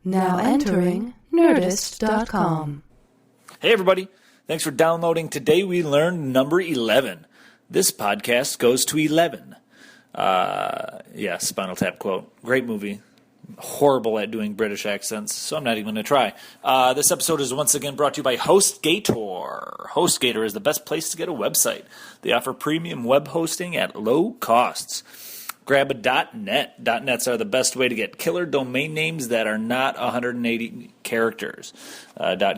Now entering Nerdist.com. Hey everybody, thanks for downloading. Today we learned number 11. This podcast goes to 11. Spinal Tap quote. Great movie. Horrible at doing British accents, so I'm not even going to try. This episode is once again brought to you by HostGator. HostGator is the best place to get a website. They offer premium web hosting at low costs. Grab a .net. .nets are the best way to get killer domain names that are not 180 characters.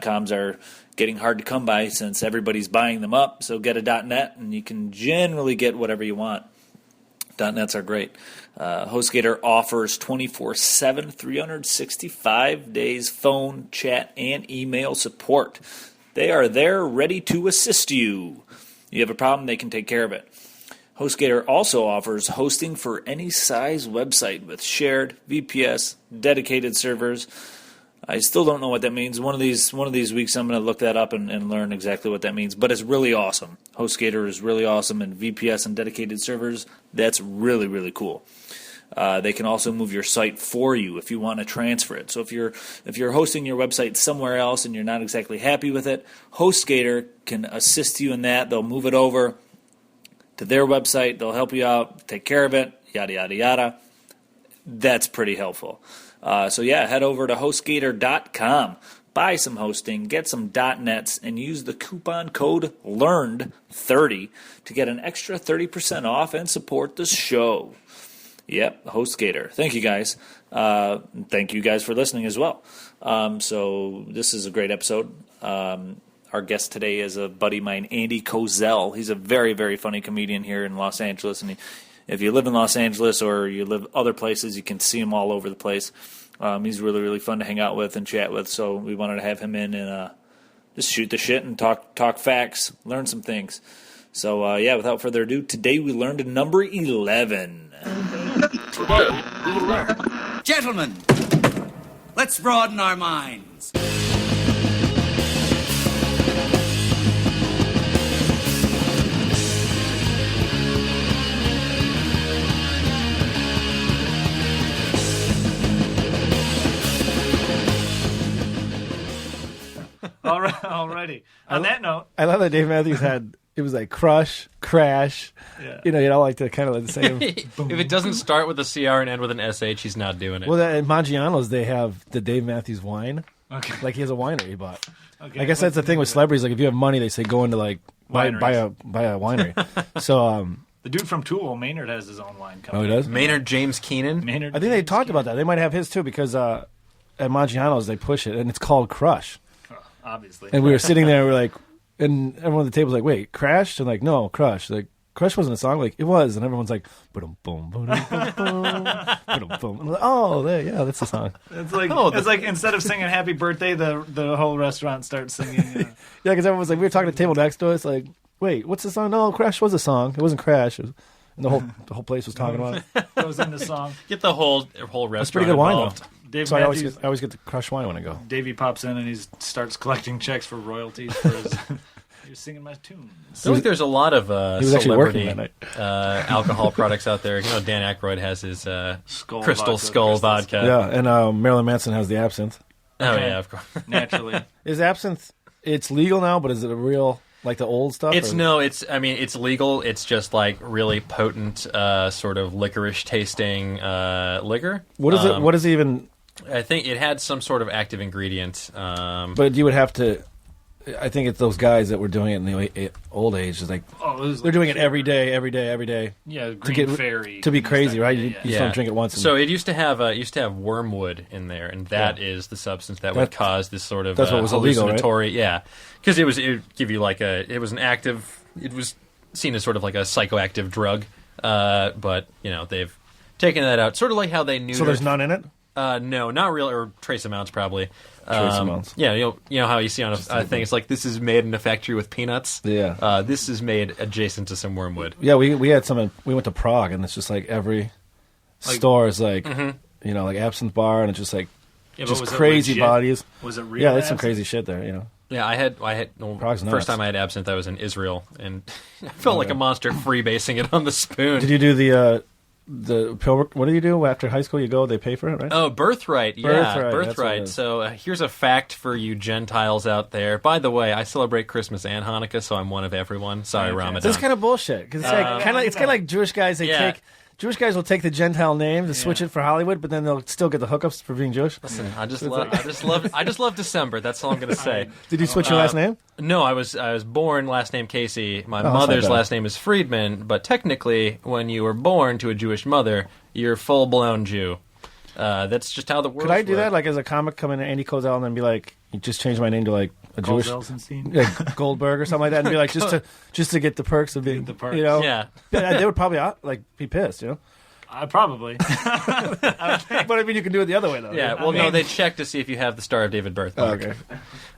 .coms are getting hard to come by since everybody's buying them up, so get a .net and you can generally get whatever you want. .nets are great. HostGator offers 24/7, 365 days phone, chat, and email support. They are there ready to assist you. You have a problem, they can take care of it. HostGator also offers hosting for any size website with shared VPS, dedicated servers. I still don't know what that means. One of these weeks I'm going to look that up and learn exactly what that means. But it's really awesome. HostGator is really awesome, and VPS and dedicated servers, that's really, really cool. They can also move your site for you if you want to transfer it. So if you're hosting your website somewhere else and you're not exactly happy with it, HostGator can assist you in that. They'll move it over to their website. They'll help you out, take care of it, yada, yada, yada. That's pretty helpful. Head over to HostGator.com. Buy some hosting, get some .nets, and use the coupon code LEARNED30 to get an extra 30% off and support the show. Yep, HostGator. Thank you guys. Thank you guys for listening as well. So this is a great episode. Our guest today is a buddy of mine, Andy Kozel. He's a very, very funny comedian here in Los Angeles. And if you live in Los Angeles or you live other places, you can see him all over the place. He's really, really fun to hang out with and chat with. So we wanted to have him in and just shoot the shit and talk facts, learn some things. So, without further ado, today we learned number 11. Today we learned. Gentlemen, let's broaden our minds. Alrighty. On that note, I love that Dave Matthews had it was like crush, crash. Yeah. You know, like to kind of like the same. If it doesn't start with a CR and end with an SH, he's not doing it. Well, at Maggiano's they have the Dave Matthews wine. Okay. Like he has a winery he bought. Okay. I guess that's the thing with celebrities. Like if you have money, they say go into like buy a winery. So the dude from Tool, Maynard, has his own wine company. Oh, he does? Maynard James Keenan. I think they talked about that. They might have his too because at Maggiano's they push it and it's called Crush. Obviously. And we were sitting there, and we're like, and everyone at the table's like, wait, Crashed? And like, no, Crush. Like, Crush wasn't a song. Like, it was. And everyone's like, boom, boom, boom, boom, boom, boom. I'm like, oh, yeah, that's the song. It's like instead of singing Happy Birthday, the whole restaurant starts singing. Yeah, because everyone was like, we were talking to the table next to us, like, wait, what's the song? No, Crash was a song. It wasn't Crash. And the whole place was talking about it. Goes in the song. Get the whole restaurant That's pretty good wine, involved. though. So I always get the Crush wine when I go. Davey pops in and he starts collecting checks for royalties for his... You're singing my tunes. I feel like there's a lot of he was actually working celebrity that night. alcohol products out there. You know, Dan Aykroyd has his Crystal Skull vodka. Yeah, and Marilyn Manson has the absinthe. Oh, yeah, of course. Naturally. Is absinthe, it's legal now, but is it a real... Like the old stuff? It's legal. It's just like really potent, sort of licorice tasting liquor. What is it? What is it even? I think it had some sort of active ingredient. But you would have to. I think it's those guys that were doing it in the old age. It's like they're doing it every day. Yeah, Green Fairy to be crazy, right? You just don't drink it once. So it used to have wormwood in there, and that is the substance that would cause this sort of that's what was hallucinatory. Illegal, right? Yeah, because it would give you it was seen as sort of like a psychoactive drug, but they've taken that out, sort of like how they knew. So there's none in it. No, not real, or trace amounts probably. Trace amounts. Yeah, you know how you see on a thing, it's like this is made in a factory with peanuts. Yeah. This is made adjacent to some wormwood. Yeah, we had some. We went to Prague, and it's just like every store is like like absinthe bar, and it's just like just crazy bodies. Was it real? Yeah, there's some crazy shit there. Yeah, I had first time I had absinthe, I was in Israel, and I felt like a monster freebasing it on the spoon. Did you do the what do you do after high school? You go, they pay for it, right? Oh, birthright. Yeah, Birthright, that's what it birthright. is. So here's a fact for you Gentiles out there. By the way, I celebrate Christmas and Hanukkah, so I'm one of everyone. Sorry, Ramadan. That's kind of bullshit because it's kind of like Jewish guys. Jewish guys will take the Gentile name to switch it for Hollywood, but then they'll still get the hookups for being Jewish. Listen, I just love December. That's all I'm going to say. Did you switch your last name? No, I was born last name Casey. My mother's last name is Friedman, but technically, when you were born to a Jewish mother, you're full blown Jew. That's just how the world. Could I do that, like as a comic, come in to Andy Kozel and then be like, you just change my name to like a Jewish Goldberg or something like that, and be like, just to get the perks of being, you know, Yeah. They would probably be pissed, you know. Probably. But I mean, you can do it the other way though. Yeah, well, no, they check to see if you have the Star of David birthmark. Okay.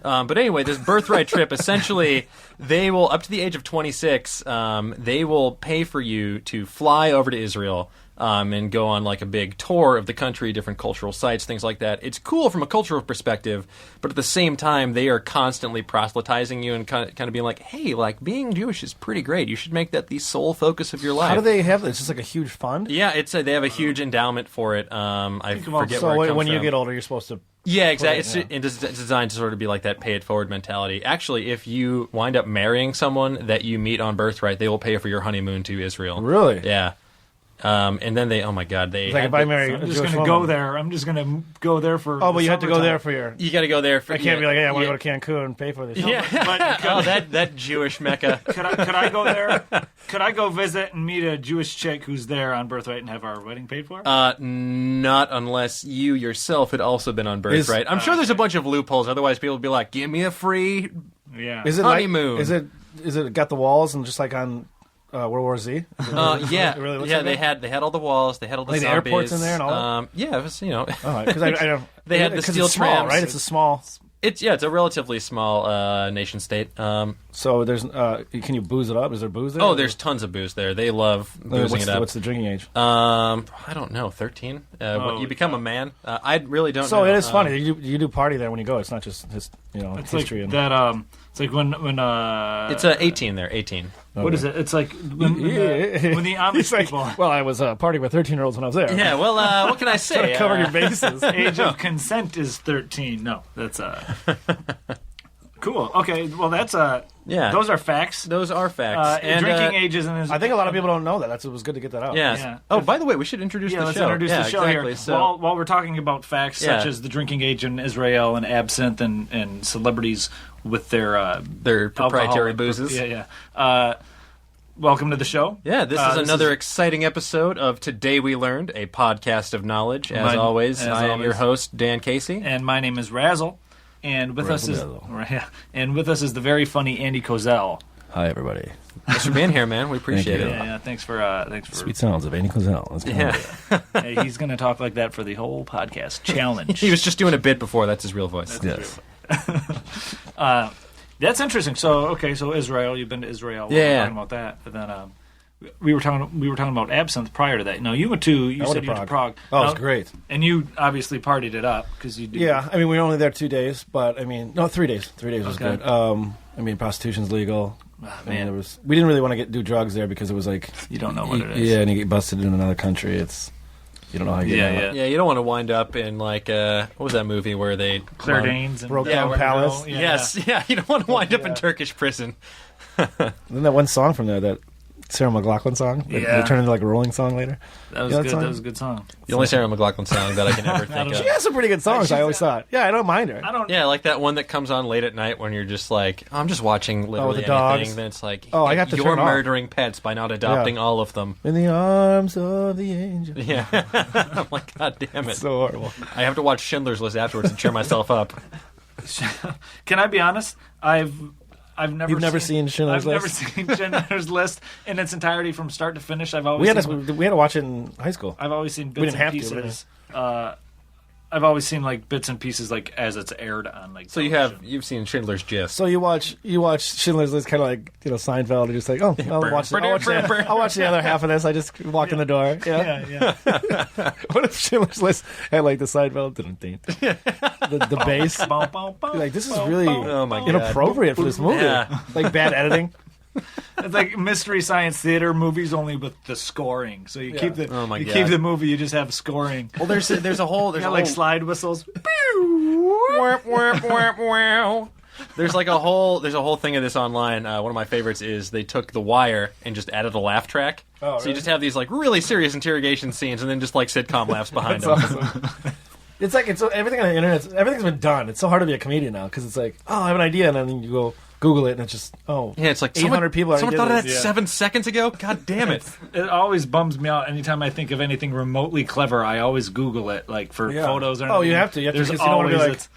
But anyway, this birthright trip, essentially, they will, up to the age of 26, they will pay for you to fly over to Israel and go on like a big tour of the country, different cultural sites, things like that. It's cool from a cultural perspective, but at the same time, they are constantly proselytizing you and kind of being like, hey, like, being Jewish is pretty great. You should make that the sole focus of your life. How do they have this? It's just like a huge fund? Yeah, they have a huge endowment for it. I forget where it comes So when you from. get older, you're supposed to... Yeah, exactly. It's designed to sort of be like that pay-it-forward mentality. Actually, if you wind up marrying someone that you meet on birthright, they will pay for your honeymoon to Israel. Really? Yeah. And then oh my God, they... It's like if I marry I'm just going to go there. I'm just going to go there for... Oh, but you have to go there for your... You got to go there for... I can't be like, hey, I want to go to Cancun and pay for this. Yeah. That Jewish Mecca. Could I go there? Could I go visit and meet a Jewish chick who's there on birthright and have our wedding paid for? Not unless you yourself had also been on birthright. I'm sure there's a bunch of loopholes. Otherwise, people would be like, give me a free Is it honeymoon. Is it got the walls and just like on World War Z? Yeah, It really looks yeah. like they had all the walls. They had all the like the zombies. airports in there and all that? Yeah, it was, you know. Because I don't... They had the 'cause steel it's small, trams. right? It's a small... It's a relatively small nation state. So there's... can you booze it up? Is there booze there? Oh, there's tons of booze there. They love boozing it up. What's the drinking age? I don't know, 13. When you become a man, I really don't know. So it is funny. You do party there when you go. It's not just It's history. like and that. It's like when It's 18 there, 18. what is it? It's like when the Amish He's like, people well, I was partying with 13-year-olds when I was there. Yeah, well, what can I say? Trying to cover your bases. age of consent is 13. No, that's cool. Okay, well that's Yeah. Those are facts. Those are facts. Drinking age isn't as... I think a lot of people don't know that. It was good to get that out. Yeah. Yeah. Oh, by the way, we should introduce the let's show. introduce the show exactly. here. So, While we're talking about facts such as the drinking age in Israel and absinthe and celebrities with their proprietary alcoholic- boozes. Yeah. Welcome to the show. Yeah, this is another exciting episode of Today We Learned, a podcast of knowledge. As always, I am your host, Dan Casey. And my name is Razzle. And with us is the very funny Andy Kozel. Hi, everybody. Thanks for being here, man. We appreciate Thank it. you. Yeah, thanks for Sweet sounds of Andy Kozel. Let's go. Yeah. Hey, he's going to talk like that for the whole podcast. Challenge. He was just doing a bit before. That's his real voice. Yes. That's interesting. So Israel, you've been to Israel. Yeah. We're talking about that. But then we were talking about absinthe prior to that. No, you said you went to Prague. Oh, it was great. And you obviously partied it up because you. Yeah, I mean, we were only there 2 days, but I mean, no, 3 days. 3 days was Okay. good. I mean, prostitution's legal. Man. We didn't really want to do drugs there because it was like You don't know what it is. Yeah, and you get busted in another country. You don't know how you get out. Yeah, you don't want to wind up in like what was that movie where they Claire Danes and Broke Down Palace. Yeah. Yes, yeah, you don't want to wind up in Turkish prison. Then that one song from there, that Sarah McLachlan song, that Yeah. turned into like a Rolling song later. That was You know good. song? That was a good song. The only Sarah McLachlan song that I can ever think of. She has some pretty good songs. I always thought. Yeah, I don't mind her. I don't. Yeah, like that one that comes on late at night when you're just like, I'm just watching literally the dogs. anything. Then it's like, Oh, I have to you're turn it off. murdering pets by not adopting all of them. In the arms of the angel. Yeah, I'm like, God damn it! So horrible. I have to watch Schindler's List afterwards to cheer myself up. Can I be honest? I've never. You've never seen Schindler's I've List? never seen Schindler's List in its entirety from start to finish. I've always We had seen, to watch it in high school. I've always seen bits didn't and have to, pieces. I've always seen like bits and pieces like as it's aired on like. So television. you've seen Schindler's Gist. So you watch Schindler's List, kind of like Seinfeld, and just like, oh, I'll watch the other half of this. I just walked in the door. Yeah. What if Schindler's List had like the Seinfeld, the bass? Like this is really Oh my God. inappropriate for this movie. Yeah. Like bad editing. It's like Mystery Science Theater movies only with the scoring. So you keep the keep the movie, you just have scoring. Well, there's a whole like slide whistles. There's a whole thing of this online. One of my favorites is they took The Wire and just added a laugh track. Oh, so you just have these like really serious interrogation scenes and then just like sitcom laughs behind them. Awesome. It's like everything on the internet. Everything's been done. It's so hard to be a comedian now because it's like, oh, I have an idea, and then you go Google it, and it's just it's like 800 people. Someone thought of that 7 seconds ago. God damn it! It always bums me out anytime I think of anything remotely clever. I always Google it, like for photos or anything. Oh, you have to. There's because always you don't want to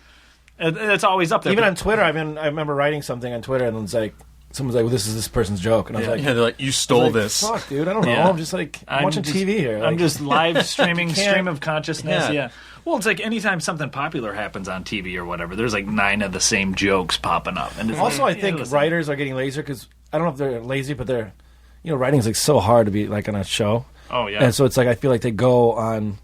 be like, it's always up there. even on Twitter. I remember writing something on Twitter, and it's like someone's like, "Well, this is this person's joke," and I was like, they're like, you stole this. Fuck, dude, I don't know. Yeah. I'm just like watching TV here. I'm Like, just live streaming stream of consciousness. Yeah. Yeah. Well, it's like anytime something popular happens on TV or whatever, there's like 9 of the same jokes popping up. And it's also, I like, think listen. writers are getting lazier because I don't know if they're lazy, but they're, writing is like so hard to be like on a show. Oh yeah. And so it's like I feel like they go on,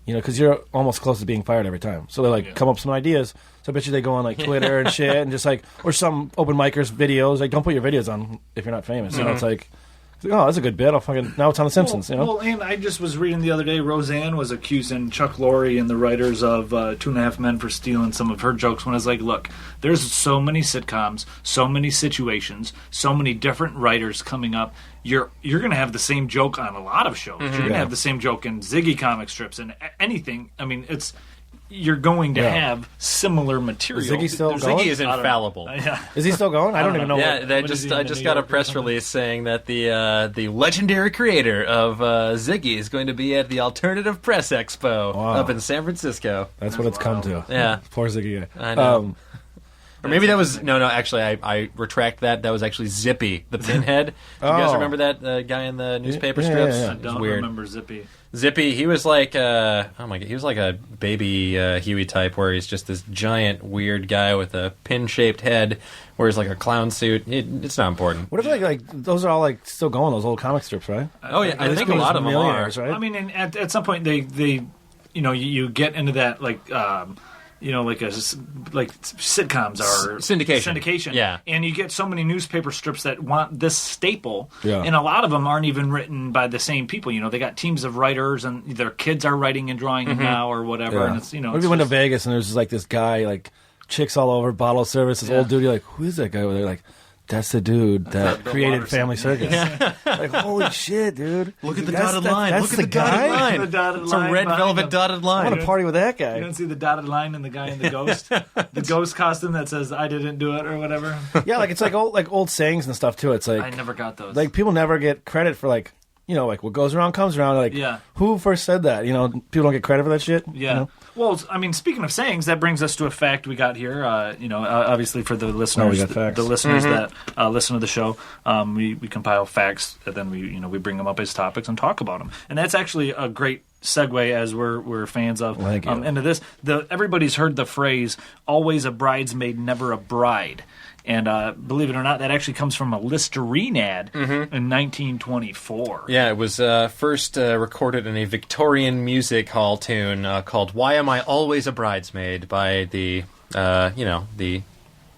because you're almost close to being fired every time. So they like come up with some ideas. So I bet you they go on like Twitter and shit and just like, or some open micers videos. Like, don't put your videos on if you're not famous. It's like, oh, that's a good bit. Now it's on The Simpsons. Well, and I just was reading the other day. Roseanne was accusing Chuck Lorre and the writers of 2.5 Men for stealing some of her jokes. When I was like, look, there's so many sitcoms, so many situations, so many different writers coming up. You're going to have the same joke on a lot of shows. You're going to have the same joke in Ziggy comic strips and anything. I mean, you're going to have similar material. Is Ziggy still going? Ziggy is infallible. Yeah. Is he still going? I don't even know. Yeah, I just got a press release saying that the legendary creator of Ziggy is going to be at the Alternative Press Expo up in San Francisco. That's what it's come to. Yeah. Poor Ziggy guy. I know. Or maybe that was no. Actually, I retract that. That was actually Zippy, the Pinhead. You guys remember that guy in the newspaper strips? Yeah. I don't remember Zippy. Zippy, he was like, oh my god, he was like a baby Huey type, where he's just this giant weird guy with a pin-shaped head, wears like a clown suit. It's not important. What if like those are all like still going? Those old comic strips, right? Oh yeah, I think a lot of them are. Right? I mean, and at some point they you get into that like. Like sitcoms are syndication, yeah. And you get so many newspaper strips that want this staple, yeah. And a lot of them aren't even written by the same people. They got teams of writers, and their kids are writing and drawing them now or whatever. Yeah. And it's Maybe we went to Vegas and there's just like this guy, like chicks all over, bottle service, this old dude. You're like, who is that guy over there? Like, that's the dude that created Family Circus. Yeah. Like, holy shit, dude! Look at the dotted line. That's Look at the dotted line. It's a red velvet dotted line. I want to party with that guy. You don't see the dotted line and the guy in the ghost, the ghost costume that says "I didn't do it" or whatever. Yeah, like it's like old sayings and stuff too. It's like I never got those. Like people never get credit for like what goes around comes around. Like who first said that? People don't get credit for that shit. Yeah. Well, I mean, speaking of sayings, that brings us to a fact we got here. Obviously for the listeners, that listen to the show, we compile facts and then we bring them up as topics and talk about them. And that's actually a great segue as we're fans of. Thank you. Into this. Everybody's heard the phrase "always a bridesmaid, never a bride." And believe it or not, that actually comes from a Listerine ad in 1924. Yeah, it was first recorded in a Victorian music hall tune called "Why Am I Always a Bridesmaid" by the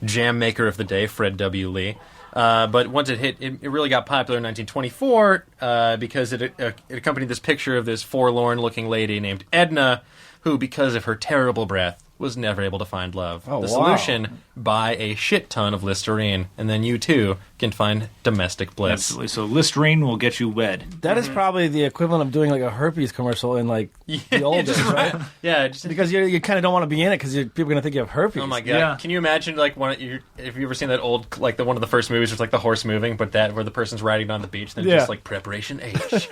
jam maker of the day, Fred W. Lee. But once it hit, it really got popular in 1924 because it accompanied this picture of this forlorn-looking lady named Edna, who, because of her terrible breath, was never able to find love. Oh, the wow. solution, buy a shit ton of Listerine, and then you too can find domestic bliss. Absolutely. So Listerine will get you wed. That is probably the equivalent of doing like a herpes commercial in like the old days, right? Yeah, because you kind of don't want to be in it because people are going to think you have herpes. Oh my god! Yeah. Can you imagine like if you ever seen that old like one of the first movies, where it's like the horse moving, but that where the person's riding on the beach, then just like preparation H.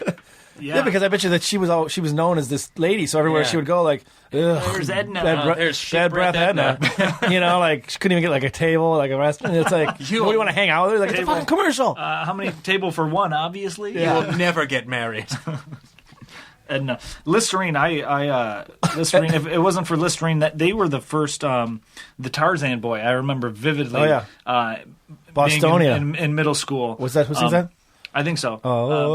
Yeah, because I bet you that she was known as this lady, so everywhere she would go, like, ugh, there's Edna. There's breath Edna. Like she couldn't even get like a table, like a restaurant. It's like, what do you want to hang out with her? Like, it's a fucking commercial. How many table for one? Obviously, You will never get married. Edna. Listerine. Listerine. If it wasn't for Listerine, that they were the first. The Tarzan boy. I remember vividly. Oh yeah. Bostonia in middle school. Was that who sings that? I think so. Yeah.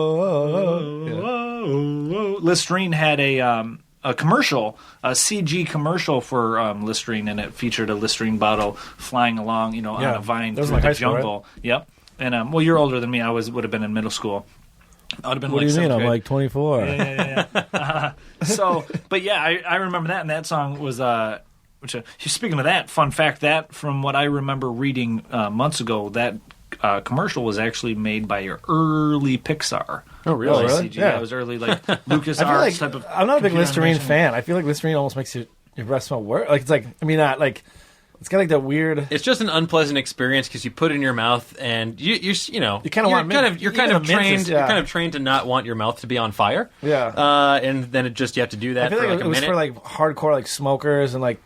Listerine had a commercial, a CG commercial for Listerine, and it featured a Listerine bottle flying along, on a vine through like the high school, jungle. right? Yep. And well, you're older than me. I would have been in middle school. I would have been What like do you mean? 7th I'm grade. like 24. Yeah. But yeah, I remember that, and that song was speaking of that, fun fact, that from what I remember reading months ago, that commercial was actually made by your early Pixar. Oh, really? CG. Yeah. It was early, like, LucasArts I feel like type of I'm not a big computer Listerine animation. fan. I feel like Listerine almost makes your breath smell worse. Like it's like I mean not like it's got like that weird. It's just an unpleasant experience because you put it in your mouth and you kinda you're want mint. kind of you're You kind get of a mint trained is- you're yeah. kind of trained to not want your mouth to be on fire. Yeah. And then you have to do that I feel for like like it a was minute. for like hardcore like smokers and like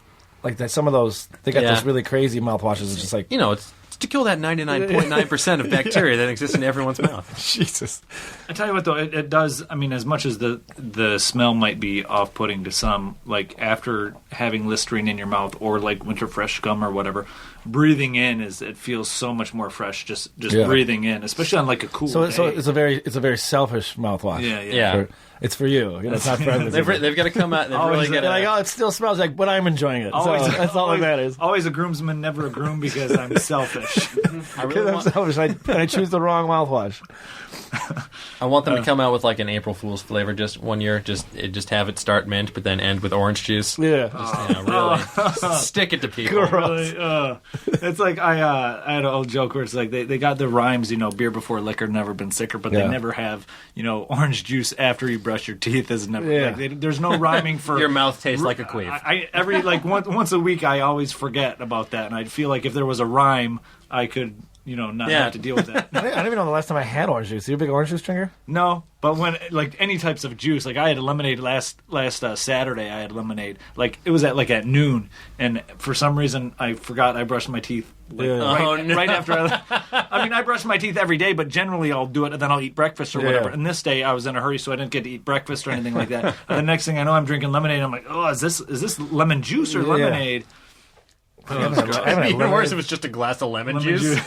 that some of those they got Yeah. those really crazy mouthwashes. It's just like It's to kill that 99.9% of bacteria that exists in everyone's mouth. Jesus. I tell you what, though, it does. I mean, as much as the smell might be off-putting to some, like after having Listerine in your mouth or like Winter Fresh gum or whatever, breathing in it feels so much more fresh. Just Yeah. breathing in, especially on like a cool So day. it's a very selfish mouthwash. Yeah. Yeah. It's for you. It's not for others. They've got to come out. They've Always really got They're to. like, oh, it still smells like, but I'm enjoying it. Always, So that's all that matters. Always a groomsman, never a groom, because I'm selfish. I Because really I'm want, selfish. And I choose the wrong mouthwash. I want them to come out with like an April Fool's flavor just one year. Just have it start mint, but then end with orange juice. Yeah. Really stick it to people. Really, it's like I had an old joke where it's like they got the rhymes, beer before liquor, never been sicker, but Yeah. they never have, orange juice after you brush your teeth is never. Yeah. Like there's no rhyming for Your mouth tastes like a queef. I every like once a week I always forget about that, and I feel like if there was a rhyme, I could not Yeah. have to deal with that. I don't even know the last time I had orange juice. Are you a big orange juice drinker? No, but when like any types of juice, like I had lemonade last Saturday. I had lemonade. Like it was at noon, and for some reason I forgot I brushed my teeth. Like, Yeah. right, Oh, no. right after I brush my teeth every day, but generally I'll do it and then I'll eat breakfast or whatever. Yeah. And this day I was in a hurry, so I didn't get to eat breakfast or anything like that. And the next thing I know, I'm drinking lemonade. I'm like, oh, is this lemon juice or Yeah. lemonade? I haven't had Even lemon- worse if it's just a glass of lemon juice. You're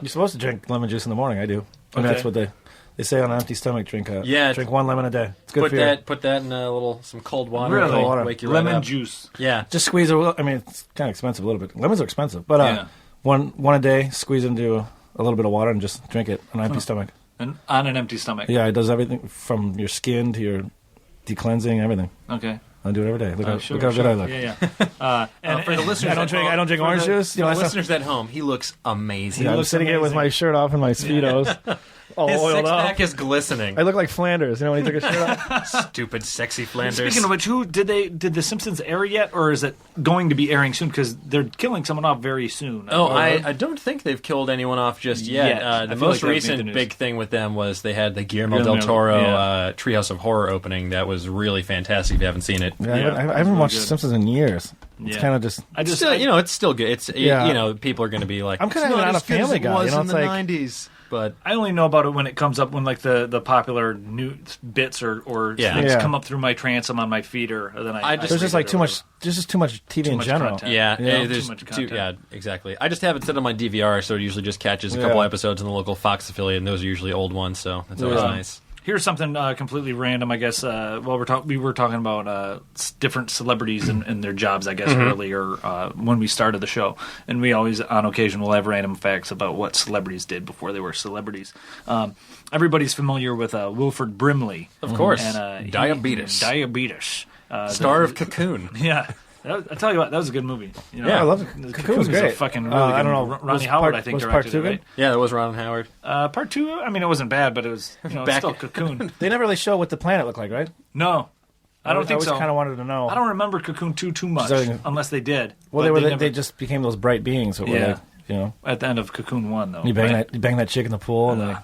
supposed to drink lemon juice in the morning. I do. I mean, Okay. that's what they say on an empty stomach. Drink Yeah. drink one lemon a day. It's good for you. Put that in some cold water. Really? It'll Cold water. wake you right Lemon up. juice. Yeah. Just squeeze it. I mean, it's kind of expensive a little bit. Lemons are expensive, but Yeah. one a day. Squeeze into a little bit of water and just drink it on an empty stomach. And on an empty stomach. Yeah, it does everything from your skin to your decleansing, everything. Okay. I do it every day. Look how Sure, good sure. I look. Yeah. And For the listeners, I don't drink orange juice. For the listeners at home, he looks amazing. Yeah, I'm looks sitting here with amazing. my shirt off and my speedos, all His oiled six up. pack is glistening. I look like Flanders, when he took his shirt off. Stupid, sexy Flanders. Speaking of which, did the Simpsons air yet, or is it going to be airing soon? Because they're killing someone off very soon. Oh, I don't think they've killed anyone off just yet. Yet. I The feel most like that would be the recent news. big thing with them was they had the Guillermo Guillermo, del Toro yeah. Treehouse of Horror opening. That was really fantastic if you haven't seen it. Yeah, Yeah, I haven't really watched good. Simpsons in years. It's Yeah. kind of just. I just Still, it's still good. It's Yeah. people are going to be like, I'm kinda "It's not as a good as Family it Guy, was you know, in it's the like- 90s." But I only know about it when it comes up when like the popular new bits or Yeah. things Yeah. come up through my transom on my feed, or then I just- There's just like read it too or much. There's just too much TV in much general. content. yeah, Yeah. there's Too much two. content. Yeah, exactly. I just have it set on my DVR, so it usually just catches a Yeah. couple episodes in the local Fox affiliate, and those are usually old ones, so that's always Yeah. nice. Here's something completely random, I guess. We were talking about different celebrities and their jobs, I guess, earlier when we started the show. And we always, on occasion, will have random facts about what celebrities did before they were celebrities. Everybody's familiar with Wilford Brimley. Of course. And, Diabetes. Diabetes. Star of Cocoon. Yeah. I tell you what, that was a good movie. Yeah, I love it. Cocoon Cocoon was was great. a fucking really I good don't know. movie. Ronnie was Howard, part- I think, was directed part two it. good? Right? Yeah, that was Ron Howard. Part two, I mean, it wasn't bad, but it was it's Back- still Cocoon. They never really show what the planet looked like, right? No, I don't think always so. kind of wanted to know. I don't remember Cocoon 2 too much, So- unless they did. Well, But they never- just became those bright beings. That were Yeah. like, you know, at the end of Cocoon 1, though. you right? bang that chick in the pool, and then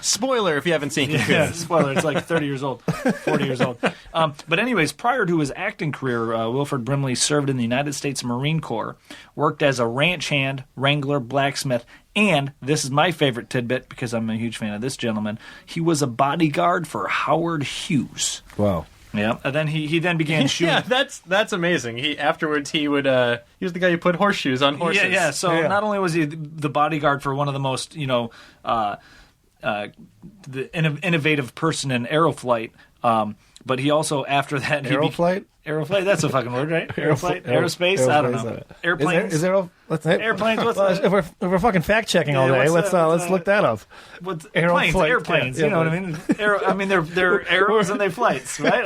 Spoiler if you haven't seen Cocoon. Yeah, spoiler, it's like 30 years old, 40 years old. But anyways, prior to his acting career, Wilford Brimley served in the United States Marine Corps, worked as a ranch hand, wrangler, blacksmith, and, this is my favorite tidbit because I'm a huge fan of this gentleman, he was a bodyguard for Howard Hughes. wow. Yeah, and then he then began shooting. Yeah, that's amazing. He was the guy who put horseshoes on horses. Yeah. So Yeah. not only was he the bodyguard for one of the most, the innovative person in aeroflight, But he also, after that... Aeroflight? Aeroflight, that's a fucking word, right? Aeroflight? Aerospace? I don't know. Airplanes? Airplanes, what's if we're fucking fact-checking all day, let's look that up. What's airplanes, you know what I mean? They're arrows and they flights, right?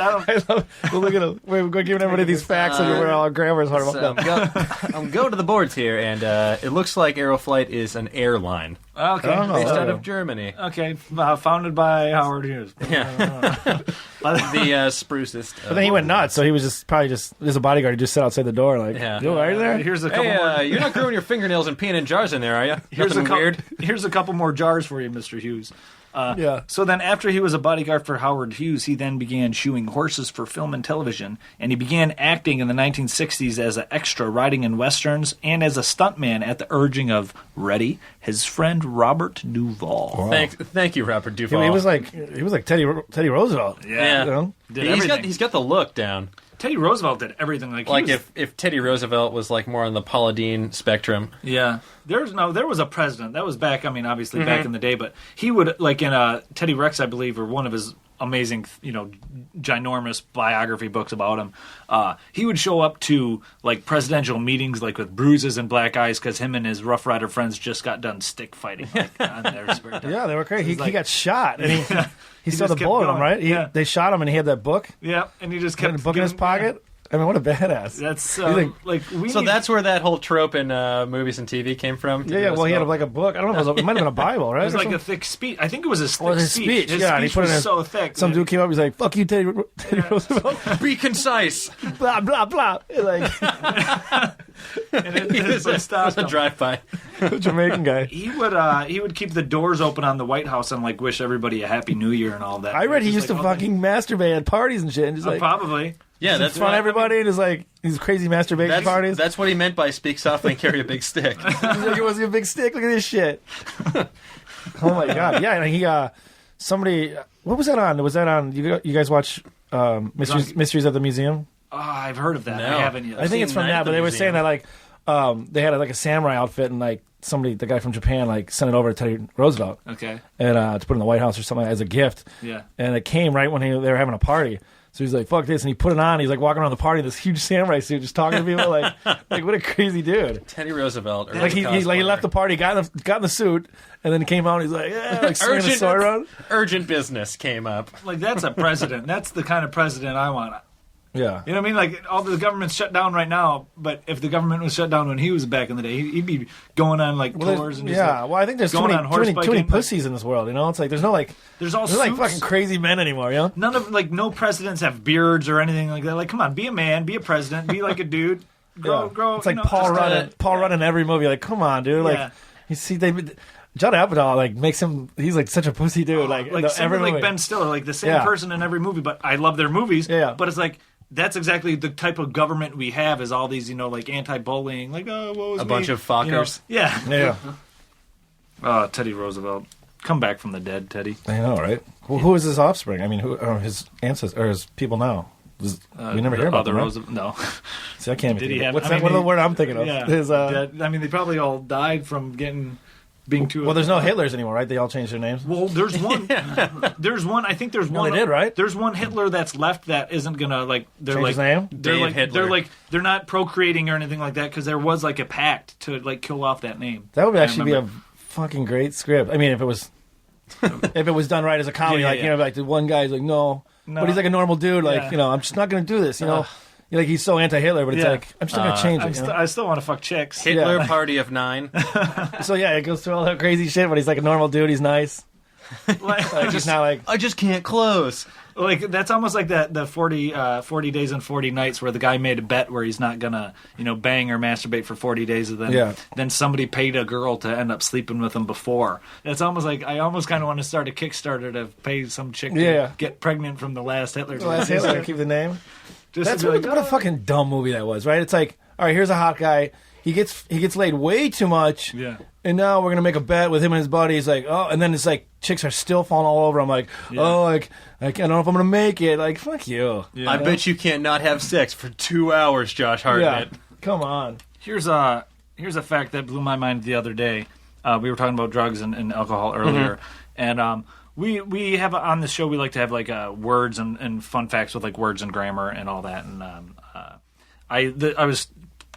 We're giving everybody these facts and where all our grammar is hard. I'm going to the boards here, and it looks like Aeroflight is an airline. Okay. Based out of Germany. Okay. Founded by Howard Hughes. Yeah. The sprucest. But then he went nuts, so he was probably as a bodyguard, he just sat outside the door like, yo, are you there? Here's a couple more. You're not growing your fingernails and peeing in jars in there, are you? Weird. Here's a couple more jars for you, Mr. Hughes. So then after he was a bodyguard for Howard Hughes, he then began shoeing horses for film and television, and he began acting in the 1960s as an extra riding in westerns and as a stuntman at the urging of, ready, his friend Robert Duvall. Wow. Thank you, Robert Duvall. He was like Teddy Roosevelt. Yeah. You know? He's got the look down. Teddy Roosevelt did everything if Teddy Roosevelt was like more on the Paula Deen spectrum. Yeah. There was a president. That was back, obviously back in the day, but he would, like in Teddy Rex, I believe, or one of his amazing, ginormous biography books about him, he would show up to, like, presidential meetings, like, with bruises and black eyes because him and his Rough Rider friends just got done stick fighting, on their spare time. Yeah, they were crazy. He got shot, and he saw the bullet in him, right? They shot him, and he had that book. Yeah, and he just kept the book in his pocket. I mean, what a badass. That's that's where that whole trope in movies and TV came from. Yeah. Well, he had like a book. I don't know. It might have been a Bible, right? It was like a thick speech. I think it was his thick speech. His speech was so thick. Some dude came up. He's like, "Fuck you, Teddy Roosevelt." Be concise. Blah blah blah. Like, It was a drive-by. Jamaican guy. He would keep the doors open on the White House and like wish everybody a Happy New Year and all that. I read he used to fucking masturbate at parties and shit. And just probably. Yeah, that's in front of everybody, and it's like these crazy masturbation parties. That's what he meant by speak softly and carry a big stick. He's like, it was a big stick. Look at this shit. Oh my god! Yeah, and he somebody. What was that on? Was that on? You guys watch Mysteries at the Museum? Oh, I've heard of that. No. I haven't yet. I think it's from that, but they were saying that like they had like a samurai outfit, and like the guy from Japan, like sent it over to Teddy Roosevelt. Okay. And to put in the White House or something as a gift. Yeah. And it came right when they were having a party. So he's like, fuck this. And he put it on. He's like walking around the party in this huge samurai suit, just talking to people. Like what a crazy dude. Teddy Roosevelt. Like he left the party, got in the suit, and then he came out and he's like, yeah, like swinging a sword around. Urgent business came up. Like, that's a president. That's the kind of president I want. Yeah. You know what I mean? Like, all the government's shut down right now, but if the government was shut down when he was back in the day, he'd be going on, like, tours and just, well, I think there's too many pussies in this world, you know? It's like, there's no, like... There's like, fucking crazy men anymore, you know? None of, like, no presidents have beards or anything like that. Like, come on, be a man, be a president, be like a dude. Grow. It's like Paul Rudd in every movie. Like, come on, dude. Like, you see, Judd Apatow, like, makes him... He's, like, such a pussy dude. Like every movie. Like Ben Stiller, like, the same person in every movie, but I love their movies. Yeah. But it's like... That's exactly the type of government we have, is all these, like, anti-bullying, like, oh, what was a bunch of fuckers. Yeah. Oh, Teddy Roosevelt. Come back from the dead, Teddy. I know, right? Well, who is his offspring? I mean, who are his ancestors, or his people now? We never hear about them, right? No. See, I can't even think. What's what the word I'm thinking of? Yeah. They probably all died from being too... Well, there's no Hitlers anymore, right? They all changed their names? Well, there's one... There's one... I think there's one... they did, right? There's one Hitler that's left that isn't gonna, like... They're change like, his name? They're not procreating or anything like that, because there was, like, a pact to, like, kill off that name. That would actually be a fucking great script. I mean, if it was... if it was done right as a comedy, like the one guy's like, no. But he's like a normal dude, like, I'm just not gonna do this, you know? Like, he's so anti-Hitler, but it's like, I'm just not going to change it. I still want to fuck chicks. Hitler Party of 9. So, it goes through all that crazy shit, but he's like a normal dude. He's nice. He's not like... I just can't close. Like, that's almost like the 40 Days and 40 Nights, where the guy made a bet where he's not going to, bang or masturbate for 40 days, and then somebody paid a girl to end up sleeping with him before. It's almost like, I almost kind of want to start a Kickstarter to pay some chick to get pregnant from the last Hitler. The last Hitler, keep the name? That's what a fucking dumb movie that was, right? It's like, all right, here's a hot guy. He gets laid way too much. Yeah. And now we're gonna make a bet with him and his buddies. Like, oh, and then it's like chicks are still falling all over him. Like, oh, like I don't know if I'm gonna make it. Like, fuck you. Yeah. I bet you can't not have sex for 2 hours, Josh Hartnett. Yeah. Come on. Here's a fact that blew my mind the other day. We were talking about drugs and alcohol earlier, and We have on the show. We like to have like words and fun facts with like words and grammar and all that. And I was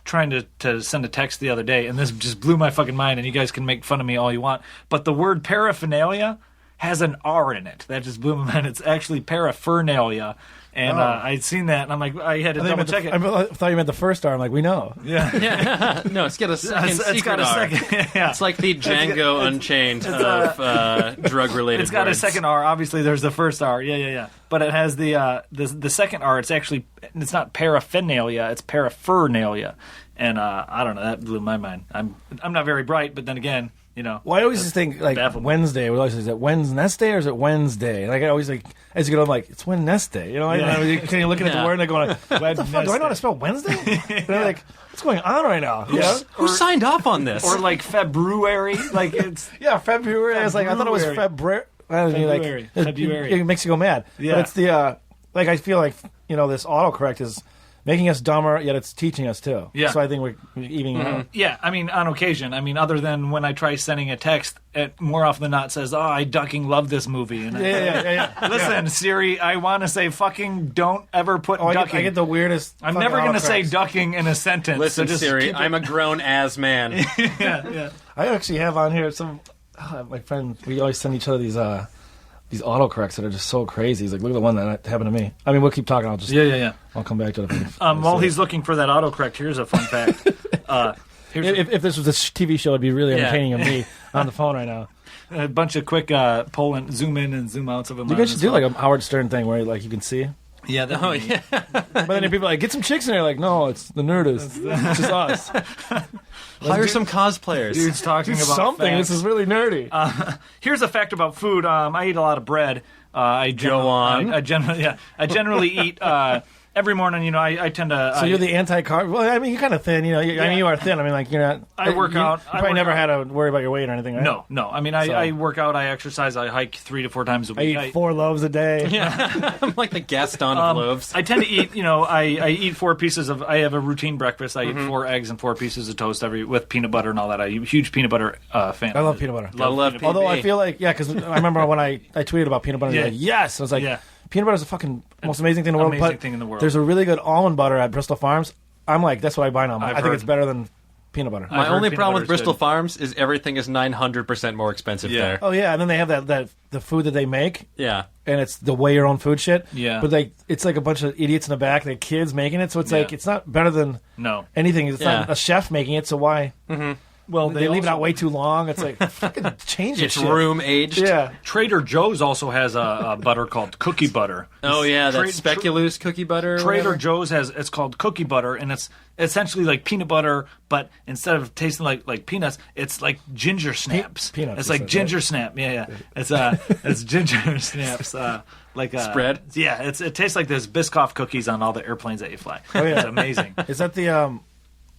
trying to send a text the other day, and this just blew my fucking mind. And you guys can make fun of me all you want, but the word paraphernalia has an R in it. That just blew my mind. It's actually paraphernalia. And I'd seen that, and I'm like, I had to double check it. I thought you meant the first R. I'm like, we know. Yeah. No, it's got a second secret got a R. Second, yeah. It's like the Django Unchained of drug-related It's got words. a second R. Obviously, there's the first R. Yeah. But it has the second R. It's not paraphernalia. It's paraphernalia. And I don't know. That blew my mind. I'm not very bright, but then again, you know. Well, I always just think like baffled. Wednesday. We always say, is it Wednesday or is it Wednesday? Like I always like as you go, I'm like, it's Wednesday. You know, you're looking at the word and going, what the fuck? Do I know how to spell Wednesday? And I'm like, what's going on right now? Who signed off on this? Or like February, like it's February. I was like, I thought it was February. February. It makes you go mad. Yeah. But it's the like I feel like this autocorrect is making us dumber, yet it's teaching us too. Yeah. So I think we're evening out. Yeah, I mean, on occasion. I mean, other than when I try sending a text, it more often than not says, I ducking love this movie. And Yeah. Listen, Siri, I want to say fucking don't ever put ducking. I get the weirdest. I'm never going to say ducking in a sentence. Listen, so just Siri, keep it- I'm a grown-ass man. Yeah. I actually have on here some. My friend, we always send each other these autocorrects that are just so crazy. He's like, look at the one that happened to me. I mean, we'll keep talking. I'll just Yeah. I'll come back to it. While he's looking for that autocorrect, here's a fun fact. If this was a TV show, it'd be really entertaining of me on the phone right now. A bunch of quick pull and zoom in and zoom outs of them. You guys should do like a Howard Stern thing where like you can see. Yeah. But then people are like, get some chicks in there. Like, no, it's the Nerdist. It's just us. Hire some cosplayers. Dude's talking Do about something. facts. This is really nerdy. Here's a fact about food. I eat a lot of bread. I generally eat every morning. You know, I tend to. So you're the anti-carb. Well, I mean, you're kind of thin. You know, I mean, you are thin. I mean, like you're not. I work out. You probably never had to worry about your weight or anything, right? No. I mean, I work out. I exercise. I hike 3 to 4 times a I week. eat 4 loaves a day. Yeah. I'm like the Gaston of loaves. I tend to eat. You know, I eat 4 pieces of. I have a routine breakfast. I eat 4 eggs and 4 pieces of toast with peanut butter and all that. I'm a huge peanut butter fan. I love peanut butter. love peanut Although butter. I feel like, because I remember when I tweeted about peanut butter, Yeah. like, yes. I was like, Yeah. peanut butter is the fucking most amazing thing in the world. Amazing But thing in the world. There's a really good almond butter at Bristol Farms. I'm like, that's what I buy now. I think heard. it's better than peanut butter. My heard only peanut problem butter with is Bristol good. Farms is everything is 900% more expensive Yeah. there. Oh, yeah. And then they have the food that they make. Yeah. And it's the weigh your own food shit. Yeah. But it's like a bunch of idiots in the back, like kids making it. So it's like, it's not better than No. anything. It's not Yeah. a chef making it. So why? Well, They leave it out way too long. It's like, fucking change it. It's room aged. Yeah. Trader Joe's also has a butter called cookie butter. Oh, yeah, that Tra- speculoos cookie butter. or Trader whatever. Joe's it's called cookie butter, and it's essentially like peanut butter, but instead of tasting like peanuts, it's like ginger snaps. Peanuts, It's you like said, ginger right? snap. Yeah. It's ginger snaps. Like Spread? Yeah, it tastes like those Biscoff cookies on all the airplanes that you fly. Oh, yeah. It's amazing. Is that the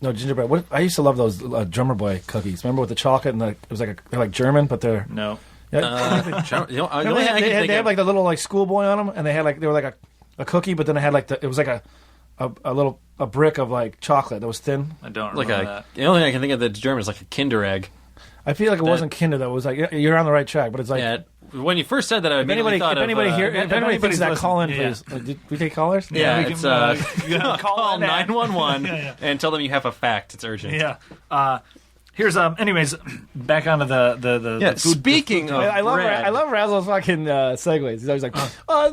no gingerbread? What I used to love those drummer boy cookies. Remember with the chocolate and it was like they're like German, but they're No. yeah. You know, the No, only thing I can think they had of- like the little like schoolboy on them, and they were like a cookie, but then it had like it was like a brick of like chocolate that was thin. I don't like remember a. that. The only thing I can think of that's German is like a Kinder egg. I feel like it wasn't Kinder though. It was like you're on the right track, but it's like Yeah. When you first said that, I if immediately anybody thought of. if anybody thinks that, listening, call in, yeah. please. Did we take callers? Yeah, we can, it's call in at- 911 and tell them you have a fact. It's urgent. Yeah. Here's anyways, back onto the Yeah. food. Speaking of I love bread, I love Razzle's fucking segues. He's always like,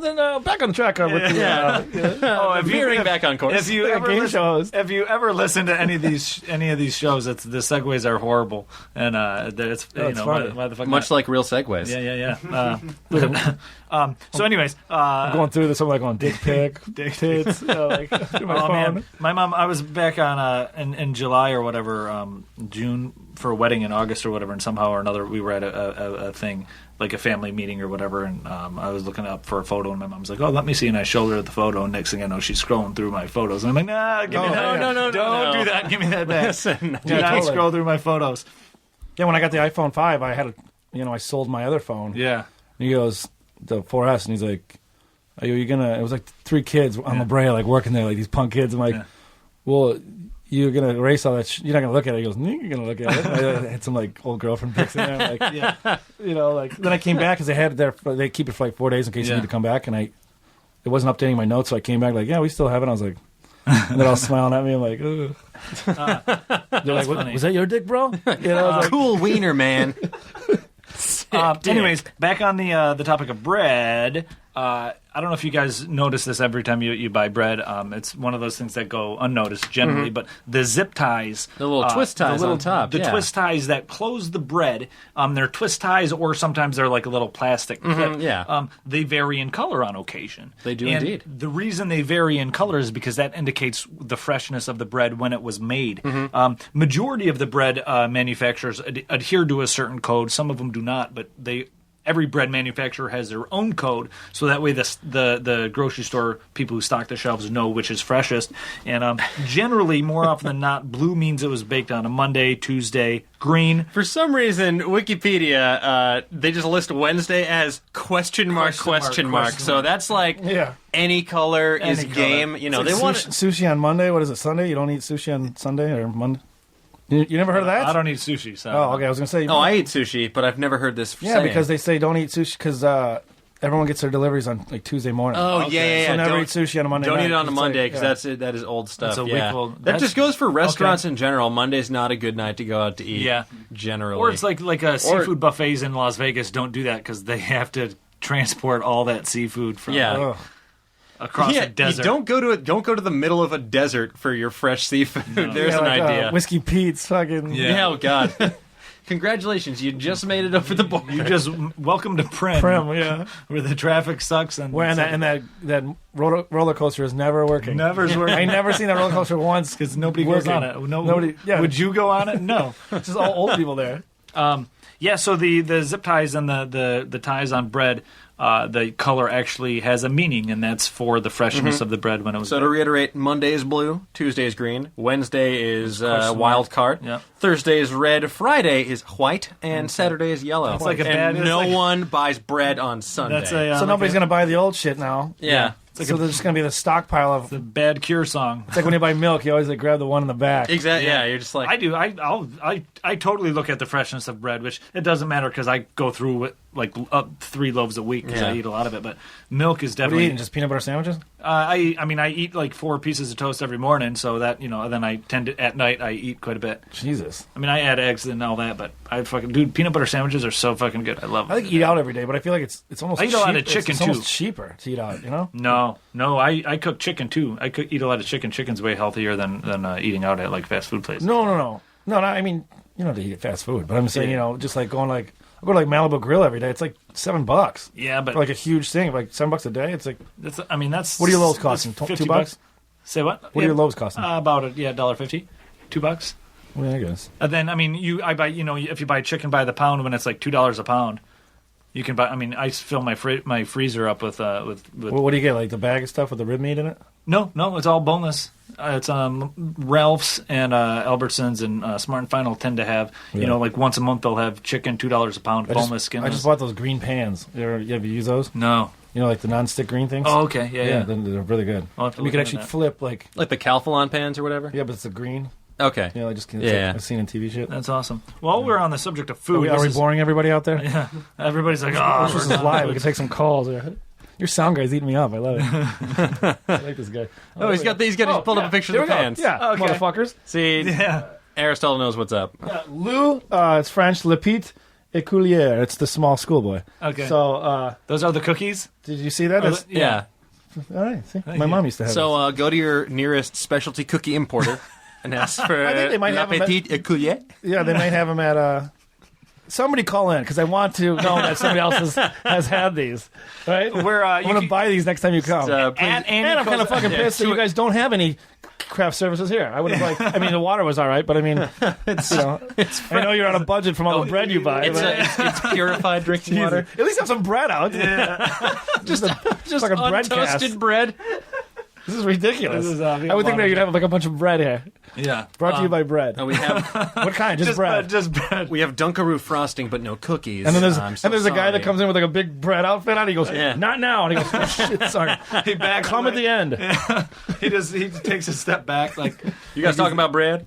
then back on track with the Oh, veering back on course. If you Like a ever game listen, show host. if you ever listen to any of these shows, the segues are horrible, and it's it's funny. why the fuck much not? like real segues. Yeah. So anyways, going through this. I'm like on dick pic, dick tits. Like through my oh phone. man, my mom. I was back on in July or whatever, June for a wedding in August or whatever, and somehow or another we were at a thing like a family meeting or whatever, and I was looking up for a photo, and my mom's like, "Oh, let me see," and I showed her the photo, and next thing I know, she's scrolling through my photos, and I'm like, "Nah, give me that. no, Don't do that. Give me that back. Do not totally. scroll through my photos." Yeah, when I got the iPhone 5, I had I sold my other phone. Yeah. And he goes, the 4S, and he's like, are you gonna, it was like 3 kids on La Brea, like working there, like these punk kids. I'm like, well, you're going to erase all that. You're not going to look at it. He goes, you're going to look at it. I had some like old girlfriend pics in there. Like, then I came back because they keep it for like 4 days in case you need to come back. And it wasn't updating my notes, so I came back like, yeah, we still have it. I was like, and they're all smiling at me. I'm like, ugh. They're like, was that your dick, bro? I was like, cool wiener, man. Anyways, back on the topic of bread. I don't know if you guys notice this every time you buy bread. It's one of those things that go unnoticed generally, but the zip ties, the little twist ties on top, the twist ties that close the bread, they're twist ties, or sometimes they're like a little plastic clip. They vary in color on occasion. They do and indeed. The reason they vary in color is because that indicates the freshness of the bread when it was made. Majority of the bread manufacturers adhere to a certain code. Some of them do not, but every bread manufacturer has their own code, so that way the grocery store people who stock the shelves know which is freshest. And generally, more often than not, blue means it was baked on a Monday, Tuesday. Green. For some reason, Wikipedia, they just list Wednesday as question mark. So that's like any color is game. You know, they want sushi on Monday. What is it, Sunday? You don't eat sushi on Sunday or Monday? You never heard of that? I don't eat sushi. So. Oh, okay. I was going to say. Oh, I eat sushi, but I've never heard this. Yeah, because they say don't eat sushi because everyone gets their deliveries on like Tuesday morning. Oh, okay. Yeah. So never eat sushi on a Monday. Don't night. eat it on a Monday because that is old stuff. That's a week old. That just goes for restaurants in general. Monday's not a good night to go out to eat. Yeah, generally. Or it's like seafood buffets in Las Vegas don't do that because they have to transport all that seafood from. Across a desert. You don't go to the middle of a desert for your fresh seafood. No. There's an idea. Whiskey Pete's fucking. Yeah, oh God. Congratulations, you just made it over the border. You just welcome to Prim. Where the traffic sucks and that roller coaster is never working. Never's working. I never seen that roller coaster once because nobody goes on it. Nobody. Yeah. Would you go on it? No. It's just all old people there. So the zip ties and the ties on bread. The color actually has a meaning, and that's for the freshness of the bread when it was. So to reiterate, Monday is blue, Tuesday is green, Wednesday is wild card, Thursday is red, Friday is white, and Saturday is yellow. It's like no one buys bread on Sunday. So nobody's going to buy the old shit now. Yeah. So there's just going to be the stockpile of the bad Cure song. It's like when you buy milk, you always grab the one in the back. Exactly. Yeah, you're just like I do. I totally look at the freshness of bread, which it doesn't matter because I go through it like 3 loaves a week because I eat a lot of it. But milk is definitely. What are you eating? Just peanut butter sandwiches? I eat like 4 pieces of toast every morning, so that then I tend to at night I eat quite a bit. Jesus. I mean, I add eggs and all that, but peanut butter sandwiches are so fucking good. I love them. I think eat out every day, but I feel like it's almost. I eat a lot of chicken it's too. Almost cheaper to eat out, you know? No. I cook chicken too. I could eat a lot of chicken. Chicken's way healthier than eating out at like fast food places. No. I mean, you don't have to eat at fast food, but I'm saying just like going like. I go to like Malibu Grill every day. It's like $7. Yeah, but for like a huge thing, like $7 a day. It's like that's. What are your loaves costing? $2? Say what? What are your loaves costing? About $1.50, $2. Well, I guess. And then I buy if you buy chicken by the pound when it's like $2 a pound, you can buy. I mean, I fill my freezer up with. Well, what do you get? Like the bag of stuff with the rib meat in it? No, it's all boneless. It's Ralph's and Albertsons and Smart and Final tend to have like once a month they'll have chicken $2 a pound boneless skin. I just bought those green pans. You ever use those? No. You know, like the non-stick green things. Oh, okay, yeah. They're really good. And you can actually flip like the Calphalon pans or whatever. Yeah, but it's a green. Okay. Yeah, I've seen in TV shit. That's awesome. Well, we're on the subject of food. Are we boring everybody out there? Yeah. Everybody's like, this is live. We can take some calls. Your sound guy's eating me up. I love it. I like this guy. Oh, he's pulled up a picture of the pans. Yeah, okay. Motherfuckers. See, Aristotle knows what's up. Lou, it's French, Le Petit Écolier. It's the small schoolboy. Okay. So, those are the cookies? Did you see that? Yeah. All right. See? My mom used to have So, go to your nearest specialty cookie importer and ask for I think they might Le have Petit Écolier. Yeah, they might have them at... Somebody call in because I want to know that somebody else has had these. Right? I want to buy these next time you come. And I'm kind of fucking pissed that you guys don't have any craft services here. I would have the water was all right, but I mean, I know you're on a budget from all the bread you buy. It's purified drinking water. At least have some bread out. Yeah. just like a bread cast. untoasted bread. This is ridiculous. This is, I would think that you'd have like a bunch of bread here. Yeah. Brought to you by bread. And we have What kind? Just bread. Just bread. we have Dunkaroo frosting, but no cookies. And then there's I'm so a guy that sorry. comes in with like a big bread outfit on. He goes, Yeah. not now. And he goes, oh, shit, sorry. He backs Come away. at the end. He takes a step back like, You guys talking about bread?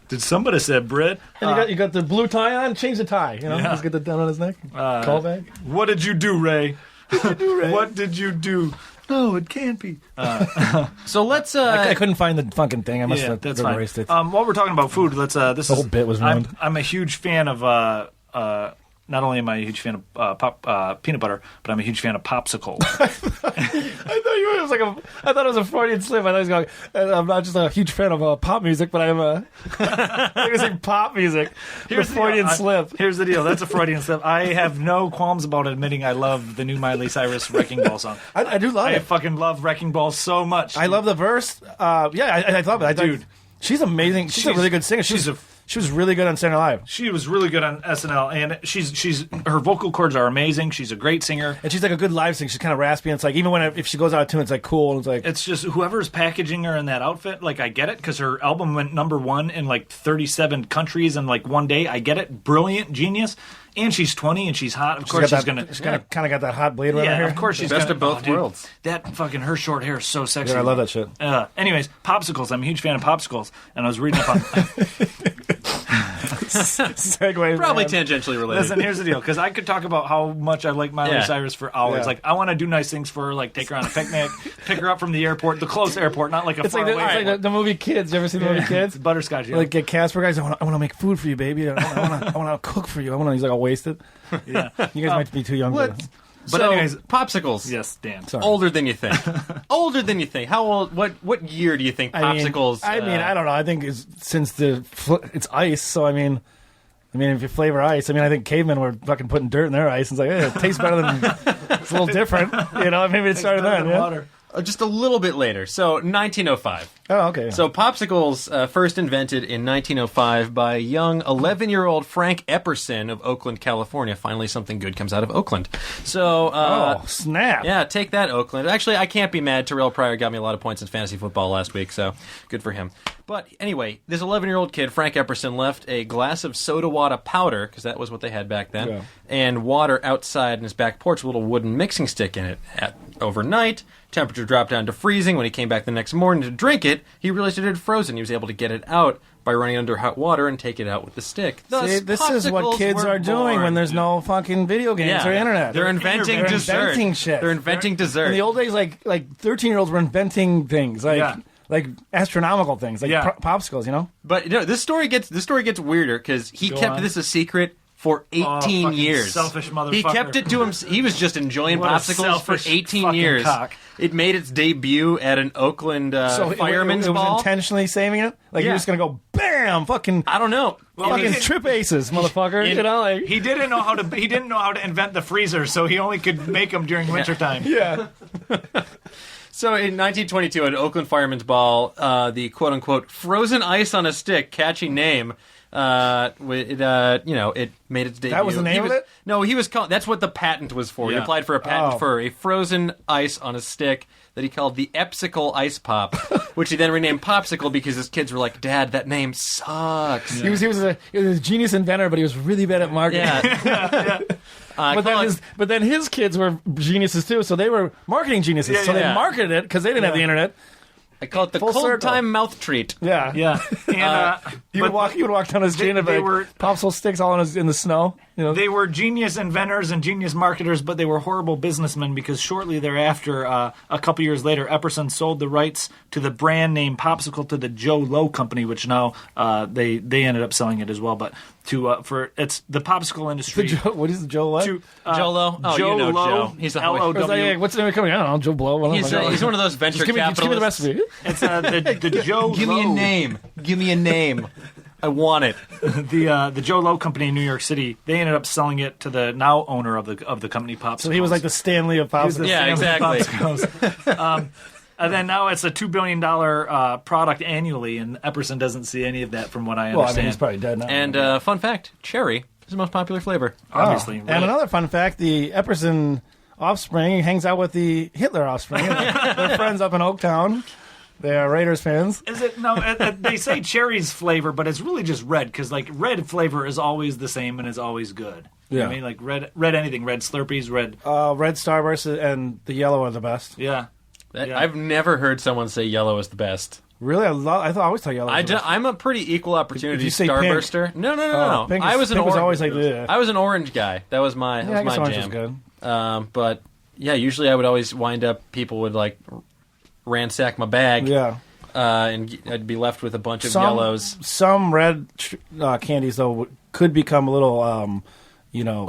did somebody say bread? And you got the blue tie on. Change the tie. You know, Yeah. just get the down on his neck. Call back. What did you do, Ray? What did you do? No, it can't be. So let's. I couldn't find the fucking thing. I must have that's fine. erased it. While we're talking about food, let's. This The whole bit was ruined. I'm a huge fan of. Not only am I a huge fan of peanut butter, but I'm a huge fan of popsicles. I thought it was a Freudian slip. I thought he was going, I'm not just a huge fan of pop music, but I'm a I was saying pop music. Here's the Freudian slip. Here's the deal. That's a Freudian slip. I have no qualms about admitting I love the new Miley Cyrus Wrecking Ball song. I do love I it. fucking love Wrecking Ball so much. I love the verse. I love it. Dude. She's amazing. She's a really good singer. She was really good on Saturday Night Live. She was really good on SNL, and she's her vocal cords are amazing. She's a great singer. And she's like a good live singer. She's kind of raspy. And it's like, even if she goes out of tune, it's like cool. And it's like, It's just whoever's packaging her in that outfit, like I get it, because her album went #1 in like 37 countries in like one day. I get it. Brilliant, genius. And she's 20 and she's hot. Of course she's gonna. She's kind of got that hot blade runner Yeah, here. of course she's Best gonna, of both dude, worlds. That fucking her short hair is so sexy. Yeah, I love that shit. Anyways, popsicles. I'm a huge fan of popsicles, and I was reading up on. Segue. Probably man. tangentially related. Listen, here's the deal, because I could talk about how much I like Miley Yeah. Cyrus for hours. Yeah. Like, I want to do nice things for her, like take her on a picnic, pick her up from the airport, the close airport, not like a It's far like, away it's like airport. the movie Kids. You ever seen the movie Kids? It's butterscotch. Yeah. Like get Casper guys. I want to make food for you, baby. I want to cook for you. He's like all wasted. yeah. You guys might be too young. What? For But So, anyways, popsicles. yes, Dan. Sorry. Older than you think. Older than you think. How old? What year do you think popsicles? I don't know. I think it's since it's ice. So I mean, if you flavor ice, I think cavemen were fucking putting dirt in their ice. And it's like, it tastes better than. It's a little different, Maybe it started then. Yeah? Water. Just a little bit later. So 1905. Oh, okay. So popsicles first invented in 1905 by young 11-year-old Frank Epperson of Oakland, California. Finally, something good comes out of Oakland. So, oh snap! yeah, take that, Oakland. Actually, I can't be mad. Terrell Pryor got me a lot of points in fantasy football last week, so good for him. But anyway, this 11-year-old kid, Frank Epperson, left a glass of soda water powder, because that was what they had back then, Yeah. and water outside in his back porch, a little wooden mixing stick in it. Overnight, temperature dropped down to freezing. When he came back the next morning to drink it, he realized it had frozen. He was able to get it out by running under hot water and take it out with the stick. Thus, See, this is what popsicles kids were are doing born. when there's no fucking video games or internet. They're inventing They're dessert. inventing shit. They're inventing dessert. In the old days, like 13-year-olds were inventing things like astronomical things, like Yeah. popsicles. But this story gets weirder because he Go kept on. this a secret for 18 fucking years. selfish motherfucker. He kept it to him. He was just enjoying What a popsicles for selfish 18 fucking years. cock. It made its debut at an Oakland fireman's it was ball. intentionally saving it. Like Yeah. you're just gonna go bam, fucking I don't know. fucking trip aces, motherfucker. He didn't know how to. He didn't know how to invent the freezer, so he only could make them during wintertime. yeah. So in 1922, at Oakland Fireman's Ball, the quote-unquote frozen ice on a stick, catchy name, it made its debut. That was the name of it? No, he was called. That's what the patent was for. He Yeah. applied for a patent Oh. for a frozen ice on a stick that he called the Epsicle Ice Pop, which he then renamed Popsicle because his kids were like, "Dad, that name sucks." He was a genius inventor, but he was really bad at marketing. Yeah. But then his kids were geniuses too, so they were marketing geniuses. So yeah. they marketed it because they didn't have the internet. I call it the Full cold circle. time mouth treat. Yeah, Yeah, and He would walk down his street and they like, were- popsicle sticks all in the snow. they were genius inventors and genius marketers, but they were horrible businessmen because shortly thereafter, a couple years later, Epperson sold the rights to the brand name Popsicle to the Joe Low Company, which now they ended up selling it as well. But it's the popsicle industry. What is the Joe? What? to, Joe Low? Oh, Joe you know Low, Joe. He's a I was like, what's the name coming? I don't know. Joe Blow. What He's one of those venture just give me the capitalists. recipe. It's the Joe. Give me a Low. name. Give me a name. I want it. The Joe Low Company in New York City. They ended up selling it to the now owner of the company Popsicles. So he was like the Stanley of popsicles. Yeah, exactly. And then now it's a $2 billion product annually, and Epperson doesn't see any of that, from what I Well, understand. he's probably dead now. And fun fact, cherry is the most popular flavor. Obviously, Oh. right. And another fun fact: the Epperson offspring. He hangs out with the Hitler offspring. They're friends up in Oaktown. They are Raiders fans. Is it no? They say cherry's flavor, but it's really just red because like red flavor is always the same and is always good. You know what I mean, like red anything, red Slurpees, red Starburst and the yellow are the best. Yeah. I've never heard someone say yellow is the best. Really, I always thought yellow. I'm a pretty equal opportunity say Starburster. pink? No. Pink I was an orange. always like this. I was an orange guy. That was my I guess orange jam. was good. But yeah, usually I would always wind up. People would like ransack my bag. Yeah. And I'd be left with a bunch of yellows. Some red candies though could become a little,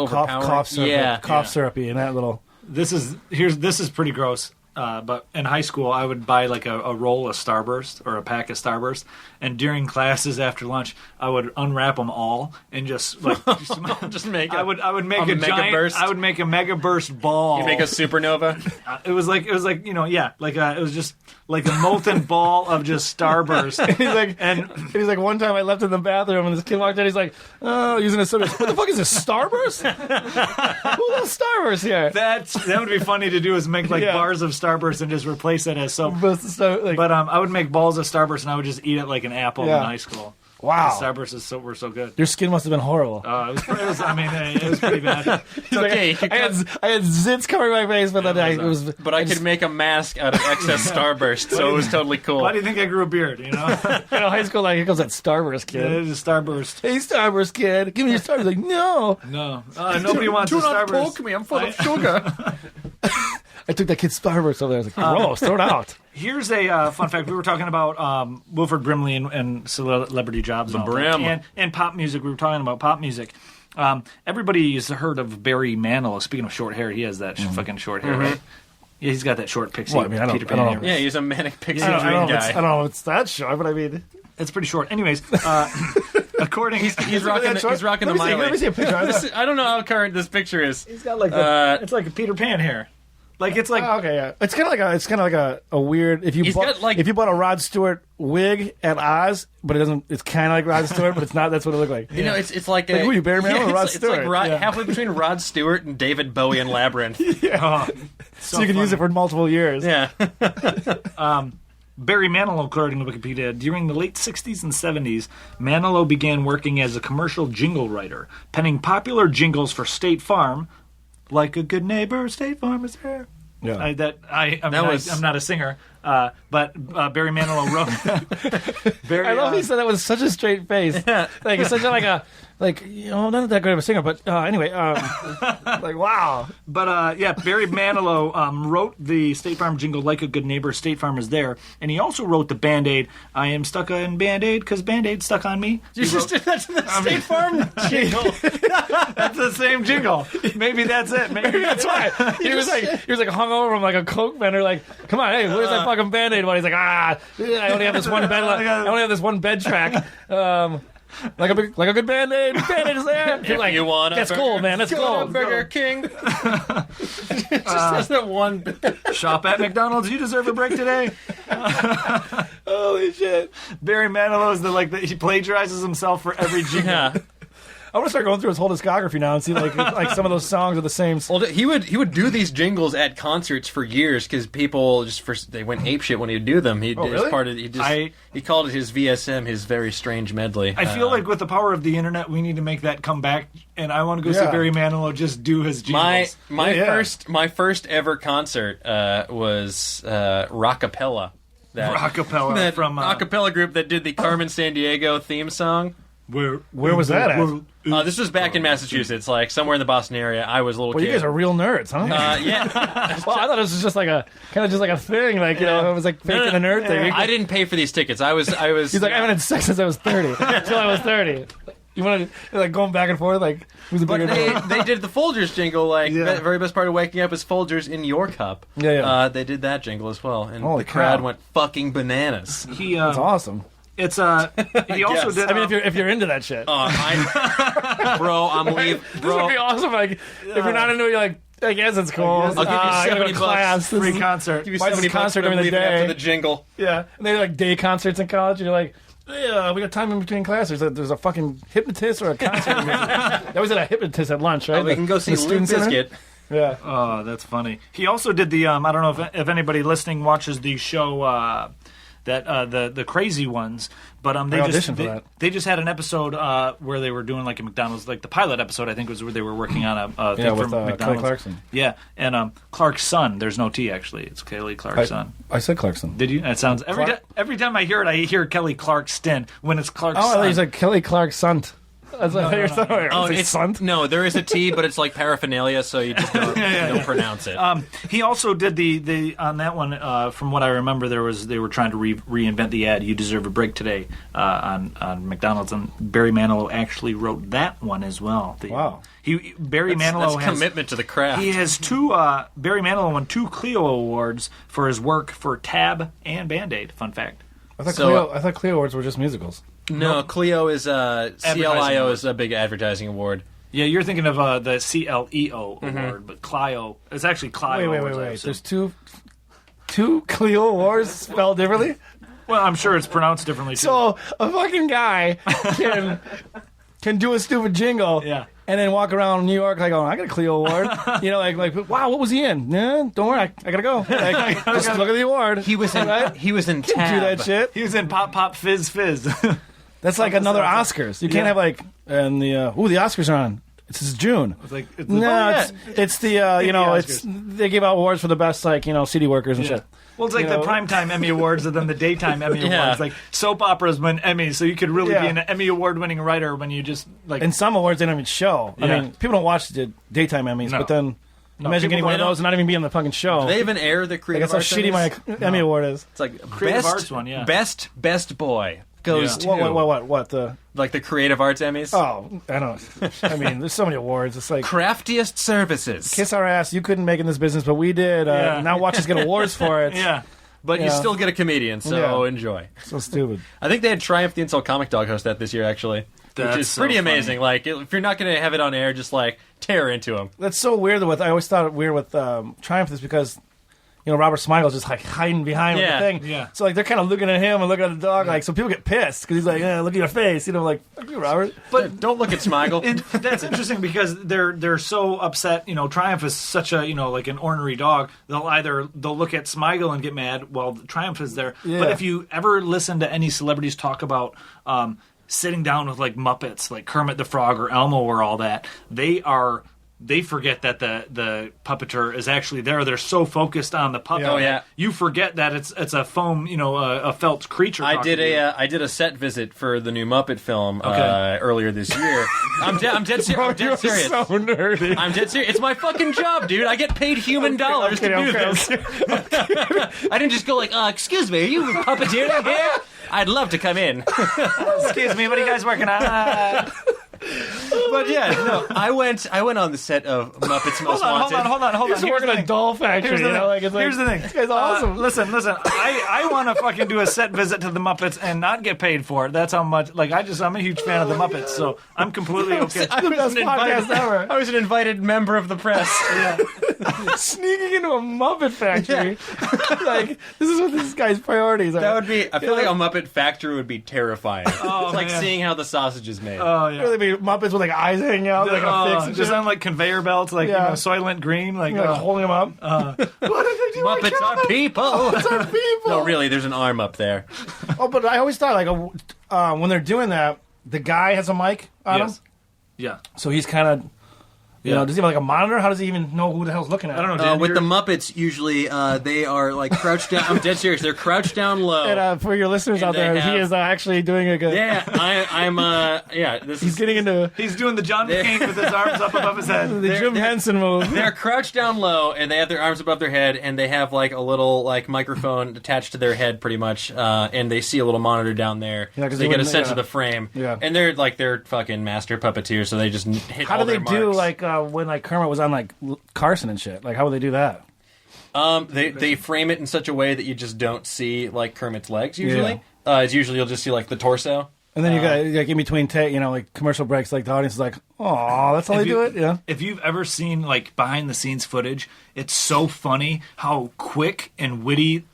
cough syrupy, and that little. This is pretty gross. But in high school, I would buy like a roll of Starburst or a pack of Starburst, and during classes after lunch, I would unwrap them all and just make. I would make a mega giant. burst. I would make a mega burst ball. You make a supernova. It was like it was just like a molten ball of just Starburst. He's like, one time I left in the bathroom and this kid walked in. He's like, oh, using a soda. What the fuck is this, Starburst? Who does Starburst here? That would be funny to do is make like bars of Starburst and just replace it as soap. But I would make balls of Starburst and I would just eat it like an apple in high school. Wow. Starburst were so good. Your skin must have been horrible. It was pretty bad. It's okay. I had zits covering my face, but then I could make a mask out of excess Starburst, so it was totally cool. Why do you think I grew a beard? You know, high school, like, here comes that Starburst kid. Yeah, it's a Starburst. Hey, Starburst kid, give me your Starburst. Like, no. Nobody wants a Starburst. Do not poke me. I'm full of sugar. I took that kid's Starburst over there. I was like, gross, throw it out. Here's a fun fact. We were talking about Wilford Brimley and celebrity jobs and pop music. We were talking about pop music. Everybody's heard of Barry Manilow. Speaking of short hair, he has that fucking short hair, right? Yeah, he's got that short pixie Peter Pan hair. Yeah, he's a manic pixie dream guy. I don't know if it's that short, but I mean... It's pretty short. Anyways, according... He's rocking the Miley. Let me see a picture. I don't know how current this picture is. He's got like it's like a Peter Pan hair. Like it's like okay, yeah. It's kind of like a weird if you bought a Rod Stewart wig at Oz, but it doesn't. It's kind of like Rod Stewart, but it's not. That's what it looked like. You know, it's like who you, Barry Manilow or Rod Stewart? It's like halfway between Rod Stewart and David Bowie and Labyrinth. Yeah. So you can use it for multiple years. Yeah. Barry Manilow, according to Wikipedia, during the late 60s and 70s, Manilow began working as a commercial jingle writer, penning popular jingles for State Farm. Like a good neighbor, State Farm is there. Yeah, I'm not a singer, but Barry Manilow wrote. I love he said that with such a straight face. Yeah. Like it's such not that great of a singer, but anyway, like wow. But Barry Manilow wrote the State Farm jingle "Like a Good Neighbor, State Farm is there," and he also wrote the Band-Aid. I am stuck on Band-Aid because Band-Aid stuck on me. You just did that to the State Farm jingle. That's the same jingle. Maybe that's it. Maybe that's why he was like hungover from like a coke bender. Like, come on, hey, where's that fucking Band-Aid? But he's like, I only have this one bed. I only have this one bed track. Like a good Band-Aid. Band-Aid is there. If like, you want that's cool, man. That's cool. Burger King. Just has that one. Shop at McDonald's. You deserve a break today. Holy shit. Barry Manilow is he plagiarizes himself for every jingle. Yeah. I want to start going through his whole discography now and see like some of those songs are the same. Well, he would do these jingles at concerts for years because people they went apeshit when he would do them. He called it his VSM, his very strange medley. I feel like with the power of the internet, we need to make that come back, and I want to go see Barry Manilow just do his jingles. My first ever concert was Rockapella. Rockapella from Rockapella group that did the Carmen Sandiego theme song. Where was that at? This was back in Massachusetts, like somewhere in the Boston area. I was a little kid. You guys are real nerds, huh? Yeah. Well, I thought it was just like a thing, like it was like faking a nerd thing. I didn't pay for these tickets. I was. He's like, I haven't had sex since I was 30. Until I was 30. You want to like going back and forth, like who's the bigger? They did the Folgers jingle, like the very best part of waking up is Folgers in your cup. Yeah. They did that jingle as well, and the crowd went fucking bananas. That's awesome. It's he also did. I mean, if you're into that shit, bro, I'm leaving. This would be awesome. Like if you're not into it, you're like, I guess it's cool. I'll give you $70 class. Free concert. Give you $70 concert during the day after the jingle. Yeah, and they do like day concerts in college, and you're like, yeah, we got time in between classes. There's a fucking hypnotist or a concert. They always had a hypnotist at lunch, right? We can go see Limp Bizkit. Yeah. Oh, that's funny. He also did the. I don't know if anybody listening watches the show the Crazy Ones, but they just had an episode where they were doing like a McDonald's, like the pilot episode. I think was where they were working on a thing with for McDonald's. Kelly Clarkson. Yeah, and Clark's son. There's no T actually. It's Kelly Clark's son. I said Clarkson. Did you? That sounds every time I hear it, I hear Kelly Clarkson when it's Clark's son. Oh, he's like Kelly Clarkson. That's what you're saying. Oh, no, there is a T, but it's like paraphernalia, so you just don't pronounce it. He also did the on that one. From what I remember, they were trying to reinvent the ad. You deserve a break today on McDonald's, and Barry Manilow actually wrote that one as well. Wow. That's commitment to the craft. He has Barry Manilow won 2 Clio Awards for his work for Tab and Band-Aid. Fun fact. I thought Clio Awards were just musicals. No, Clio is CLIO is a big advertising award. Yeah, you're thinking of the CLEO award, but Clio is actually Clio. Wait. There's two Clio Awards spelled differently? Well, I'm sure it's pronounced differently too. So a fucking guy can do a stupid jingle, and then walk around New York like, oh, I got a Clio Award. like, wow, what was he in? Yeah, don't worry, I gotta go. Like, just look at the award. He was in Tab. Do that shit. He was in Pop Pop Fizz Fizz. That's like another Oscars. You can't have like, and the Oscars are on. It's June. It's the they give out awards for the best city workers and shit. Well, it's like the primetime Emmy Awards and then the daytime Emmy Awards. Like soap operas win Emmys, so you could really be an Emmy Award-winning writer when you just like. And some awards they don't even show. Yeah. I mean, people don't watch the daytime Emmys, but then imagine getting one of those and not even be in the fucking show. Do they even air the creative arts? That's how shitty my Emmy Award is. It's like creative arts one, best boy goes to what the creative arts Emmys. Oh, I don't. I mean, there's so many awards. It's like craftiest services. Kiss our ass. You couldn't make it in this business, but we did. Now watch us get awards for it. Yeah. But you still get a comedian, so enjoy. So stupid. I think they had Triumph the Insult Comic Dog host that this year, actually. Which is pretty amazing. Like, if you're not going to have it on air, just, tear into them. That's so weird. I always thought it weird with Triumph is because, Robert Smigel's just, hiding behind the thing. Yeah. So, they're kind of looking at him and looking at the dog, so people get pissed because he's like, look at your face. Fuck you, Robert. But don't look at Smigel. That's interesting because they're so upset. Triumph is such a, like an ornery dog. They'll look at Smigel and get mad while Triumph is there. Yeah. But if you ever listen to any celebrities talk about sitting down with Muppets, like Kermit the Frog or Elmo or all that, they forget that the puppeteer is actually there. They're so focused on the puppet. Oh, yeah. You forget that it's a foam, a felt creature. I did a set visit for the new Muppet film earlier this year. I'm dead serious. So nerdy. I'm dead serious. It's my fucking job, dude. I get paid human dollars to do this. I didn't just go excuse me, are you puppeteering here? I'd love to come in. Excuse me, what are you guys working on? But I went on the set of Muppets Most Wanted. Hold on. He's working at a doll factory. Here's the thing. This guy's awesome. Listen. I want to fucking do a set visit to the Muppets and not get paid for it. That's how much. I'm a huge fan of the Muppets, so I'm completely okay. The best podcast ever. I was an invited member of the press. Sneaking into a Muppet factory. This is what this guy's priorities are. That would be. I feel like a Muppet factory would be terrifying. It's seeing how the sausage is made. Oh yeah. Really be Muppets with eyes hanging out, a fix, just on conveyor belts, Soylent Green, holding them up. What are they doing? Muppets are people. Muppets are people. No, really, there's an arm up there. Oh, but I always thought when they're doing that, the guy has a mic on him. Yeah. So he's kind of. Does he have a monitor? How does he even know who the hell's looking at him? I don't know. With the Muppets, usually they are crouched down. I'm dead serious. They're crouched down low. And for your listeners out there, he is actually doing a good. Yeah, He's getting into. He's doing the John McCain with his arms up above his head. The Jim Henson move. They're crouched down low, and they have their arms above their head, and they have a little microphone attached to their head, pretty much, and they see a little monitor down there. Yeah, so they get a sense of the frame. Yeah, and they're fucking master puppeteers, so they just hit. How do they do when Kermit was on Carson and shit? How would they do that? They frame it in such a way that you just don't see Kermit's legs usually. It's usually you'll just see the torso. And then you got like in between, like commercial breaks, like the audience is like, "Oh, that's how they do it." Yeah. If you've ever seen like behind the scenes footage, it's so funny how quick and witty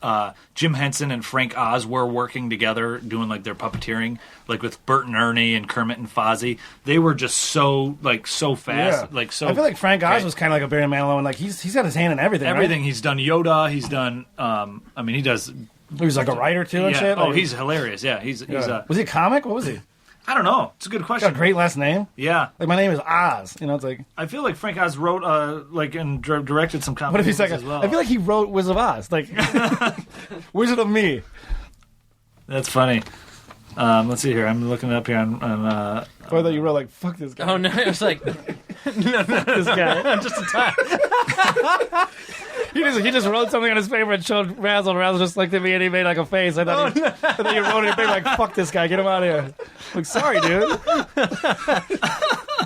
Jim Henson and Frank Oz were working together, doing like their puppeteering, like with Bert and Ernie and Kermit and Fozzie. They were just so fast, like so. I feel like Frank Oz was kind of like a Barry Manilow, and like he's got his hand in everything. Everything. Right? He's done Yoda. He's done. He does. He was like a writer too and Yeah. shit. Oh, Like, he's hilarious. Yeah, he's was he a comic? What was he? I don't know. It's a good Got question. a great last name. Yeah, Like my name is Oz. It's like. I feel like Frank Oz wrote and directed some comic What if he's like? movies as well. I feel like he wrote Wizard of Oz, like Wizard of Me. That's funny. Let's see here. I'm looking it up here on I thought you wrote like fuck this guy. Oh no! It was like This guy. just a time. He just wrote something on his paper and showed Razzle. And Razzle just looked at me and he made like a face. I thought you wrote it big like fuck this guy. Get him out of here. I'm like, sorry, dude.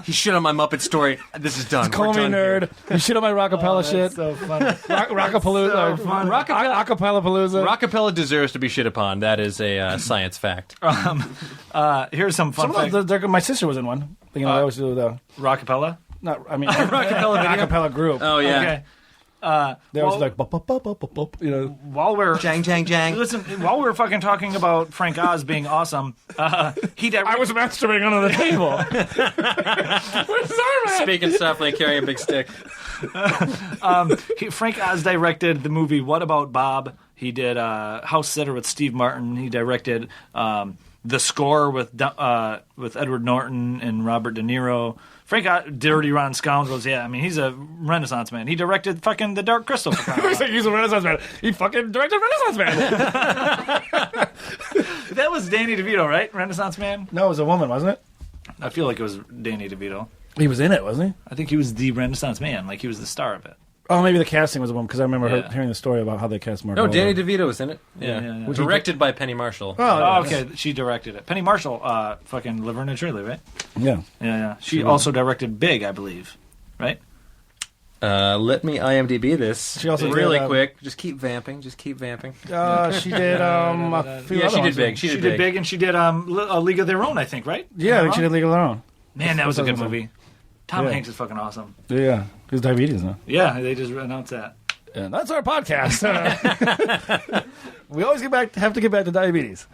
He shit on my Muppet story. This is done. Call We're me done nerd. here. You shit on my rockapella shit. so funny. Rockapalooza. So fun. Acapella Palooza. Rockapella deserves to be shit upon. That is a science fact. Here's some fun facts. My sister was in one. I always do the Rockapella. acapella group. Oh yeah. Okay. They always like, bop, bop, bop, bop, bop, bop, While we're Jang jang jang. listen, while we're fucking talking about Frank Oz being awesome, he directed. I was masturbating under the table. Where's his arm at? Speaking softly, carrying a big stick. Frank Oz directed the movie What About Bob? He did House Sitter with Steve Martin. He directed The Score with Edward Norton and Robert De Niro. Frank Oz, Dirty Rotten Scoundrels. Yeah, I mean he's a Renaissance man. He directed fucking The Dark Crystal. He's a Renaissance man. He fucking directed Renaissance man. That was Danny DeVito, right? Renaissance man. No, it was a woman, wasn't it? I feel like it was Danny DeVito. He was in it, wasn't he? I think he was the Renaissance man. Like he was the star of it. Oh, maybe the casting was a woman because I remember Yeah. hearing the story about how they cast Mark. No, Wahlberg. Danny DeVito was in it. Yeah. Directed by Penny Marshall. Oh, okay. She directed it. Penny Marshall, fucking Liver and Shirley, right? Yeah. Yeah. She also directed Big, I believe. Right? Let me IMDb this. She also really did, quick. Just keep vamping. Just keep vamping. She did. A few Yeah, other she ones. did Big. She did Big, and she did a League of Their Own, I think, right? Yeah, I think she did League of Their Own. Man, that was a good 2007. movie. Tom Yeah. Hanks is fucking awesome. Yeah, he's diabetes now. Yeah, they just announced that. And that's our podcast. We always have to get back to diabetes.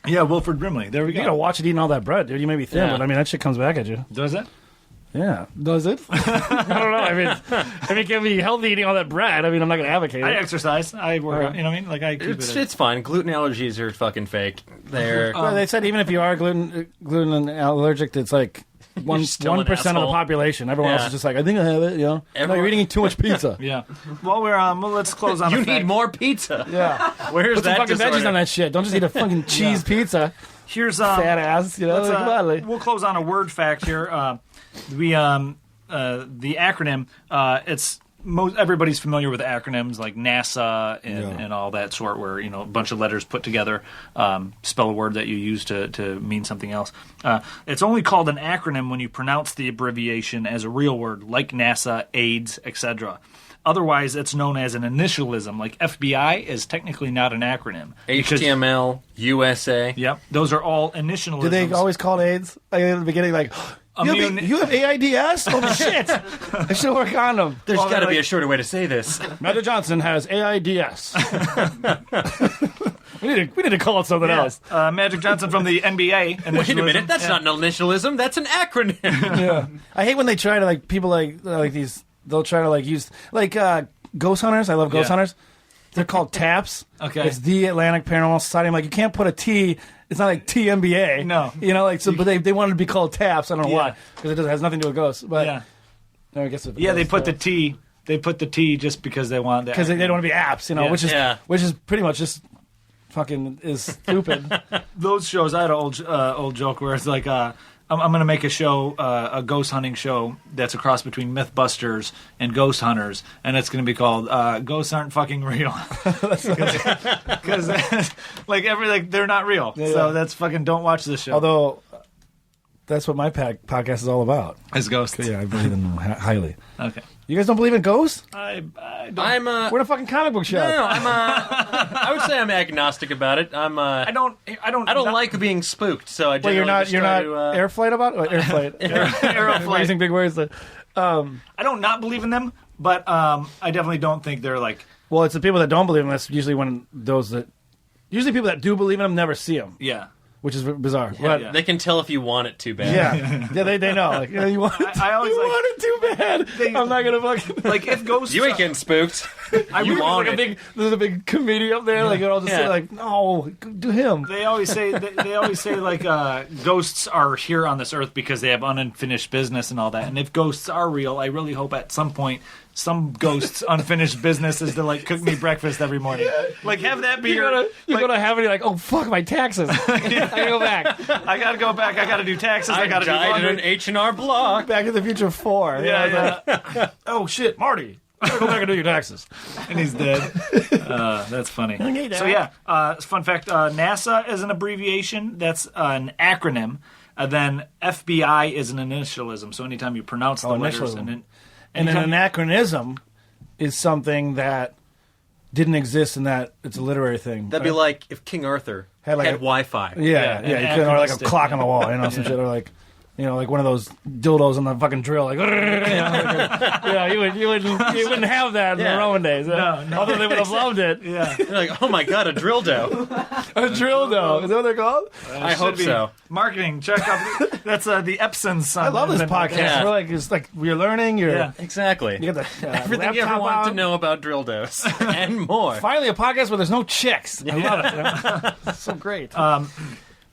Yeah, Wilford Brimley. There we You gotta watch it eating all that bread, dude. You may be thin, Yeah. but I mean that shit comes back at you. Does it? Yeah, does it? I don't know. I mean, it can be healthy eating all that bread. I mean, I'm not gonna advocate I it. exercise. I work out. You know what I mean? Like I keep It's fine. Gluten allergies are fucking fake. They're Well, they said even if you are gluten allergic, it's like still an 1% of the asshole. population. Everyone else Yeah. is just like, I think I have it. No, you're eating too much pizza. Yeah. Well, we're let's close on. you a need fact. more pizza. Yeah, Where's put some that fucking disorder? veggies on that shit. Don't just eat a fucking cheese pizza, Here's fat ass. You know, let's, like, come on, like- we'll close on a word fact here. The acronym. It's everybody's familiar with acronyms like NASA and all that sort, where a bunch of letters put together spell a word that you use to mean something else. It's only called an acronym when you pronounce the abbreviation as a real word, like NASA, AIDS, etc. Otherwise, it's known as an initialism. Like FBI is technically not an acronym. because- HTML, USA. Yep, those are all initialisms. Do they always call it AIDS? Like, in the beginning, like, you have AIDS? Oh, shit. I should work on them. There's got to be a shorter way to say this. Magic Johnson has AIDS. we need to call it something else. Magic Johnson from the NBA. Wait a minute, that's not an initialism. That's an acronym. Yeah. I hate when they try to, like, people like these, they'll try to, like, use, like, ghost hunters. I love ghost hunters. They're called TAPS. Okay. It's the Atlantic Paranormal Society. I'm like, you can't put a T. It's not like TMBA. No. But they wanted to be called TAPS. I don't know why. Because it has nothing to do with ghosts. But Yeah. no, I guess They put the T. They put the T just because they want that. because they don't want to be apps, Yeah. which is pretty much just fucking is stupid. Those shows. I had an old joke where it's like, I'm going to make a show, a ghost hunting show that's a cross between MythBusters and Ghost Hunters, and it's going to be called "Ghosts Aren't Fucking Real," because they're not real. So that's fucking don't watch this show. Although That's what my podcast is all about. As ghosts. Yeah, I believe in them highly. Okay. You guys don't believe in ghosts? I don't. We're a fucking comic book shop. No, I would say I'm agnostic about it. I don't like being spooked, so I Well, you're generally not just try to, air flight about it? Air flight. Aeroflight. Using big words. I don't not believe in them, but I definitely don't think they're like. Well, it's the people that don't believe in them. That's usually usually people that do believe in them never see them. Yeah. Which is bizarre. Yeah. They can tell if you want it too bad. Yeah, they know. Like, you want it, I always you like- want it too bad. I'm not gonna fucking Like if ghosts. You ain't getting spooked. you want it. There's a big committee up there. Like, I'll just say like, no, do him. They always say like ghosts are here on this earth because they have unfinished business and all that. And if ghosts are real, I really hope at some point some ghost's unfinished business is to like cook me breakfast every morning. Like have that be You're gonna have it like, oh fuck my taxes. I gotta go back. I gotta go back. I gotta do taxes. I gotta do died in laundry. an H&R Block. Back to the Future 4. Yeah. Oh shit, Marty. Go back and do your taxes. And he's dead. That's funny. So yeah, fun fact: NASA is an abbreviation. That's an acronym. Then FBI is an initialism. So anytime you pronounce the letters, initialism. And an anachronism is something that didn't exist, and that it's a literary thing. That'd be like if King Arthur had Wi-Fi. Yeah, an you could, or like a anachronistic. clock on the wall, some shit, or like, like one of those dildos on the fucking drill, like, you wouldn't have that in the Roman days. No. Although they would have loved it. Yeah, You're like, oh my god, a drill dough. A drill dough, is that what they're called? I hope so. marketing. Check out that's the Epson son. I love this podcast. Yeah. It's like we're learning. Yeah. Exactly. You got the Everything you ever laptop wanted out. to know about drill doughs and more. Finally, a podcast where there's no chicks. I love it. It's so great.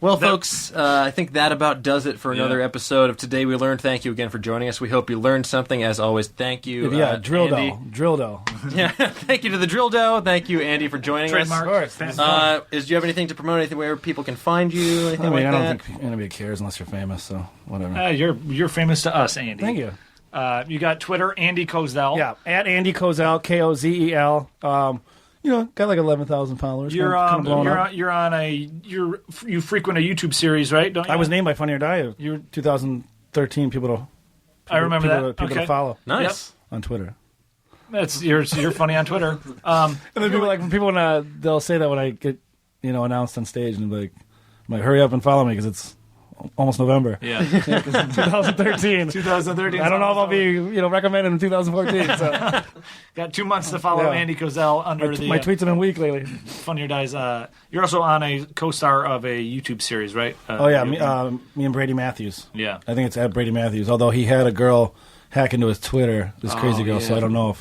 Well, folks, I think that about does it for another episode of Today We Learned. Thank you again for joining us. We hope you learned something. As always, thank you, drill Andy. dough. Drill dough. Yeah, thank you to the Drill Dough. Thank you, Andy, for joining Trademark. us. Of course. Do you have anything to promote? Anything where people can find you? Anything like I that? don't think anybody cares unless you're famous, so whatever. You're famous to us, Andy. Thank you. You got Twitter, Andy Kozel. Yeah, at Andy Kozel, Kozel. Got like 11,000 followers. You frequent a YouTube series, right? Don't you? I was named by Funny or Die. You're 2013 people I remember that. People Okay. to follow Nice. on Twitter. That's you're funny on Twitter. And then people they'll say that when I get announced on stage, and I'm like, hurry up and follow me because it's almost November. Yeah. 2013. 2013. I don't know if I'll be recommended in 2014. So Got 2 months to follow Yeah. Andy Kozel under my tweets have been weak lately. Funny or Die's. You're also on a co-star of a YouTube series, right? Me and Brady Matthews. Yeah. I think it's at Brady Matthews. Although he had a girl hack into his Twitter, this crazy girl. So I don't know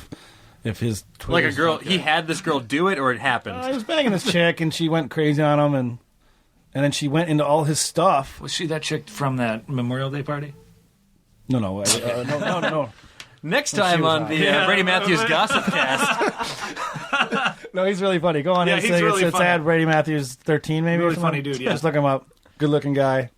if his Twitter Like a girl, he had this girl do it, or it happened. He was banging this chick, and she went crazy on him, and then she went into all his stuff. Was she that chick from that Memorial Day party? No. No. Next time on the Brady Matthews Gossip Cast. No, he's really funny. Go on Yeah, and he's say really it's funny. at Brady Matthews 13, maybe. Really or something. funny dude, yeah. Just look him up. Good looking guy.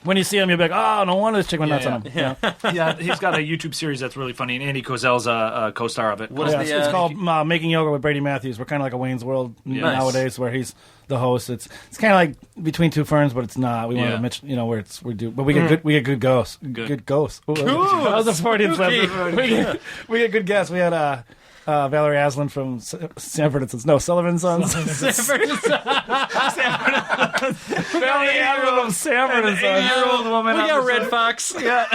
When you see him, you'll be like, oh, no wonder this chick went nuts on him. Yeah. Yeah, he's got a YouTube series that's really funny, and Andy Kozel's a co-star of it. What is Yeah, the, it's called Making Yoga with Brady Matthews. We're kind of like a Wayne's World nowadays, where he's the host. It's kind of like Between Two Ferns, but it's not. We want to mention, where but we get good ghosts. Good ghosts. Ooh, that was a Freudian slip. We get good guests. We had Valerie Aslan from Sanford and Sons. No, Sullivan Sons. Valerie Aslan from Sanford and Sons. 80-year-old woman. We on got the Red side. Fox. Yeah.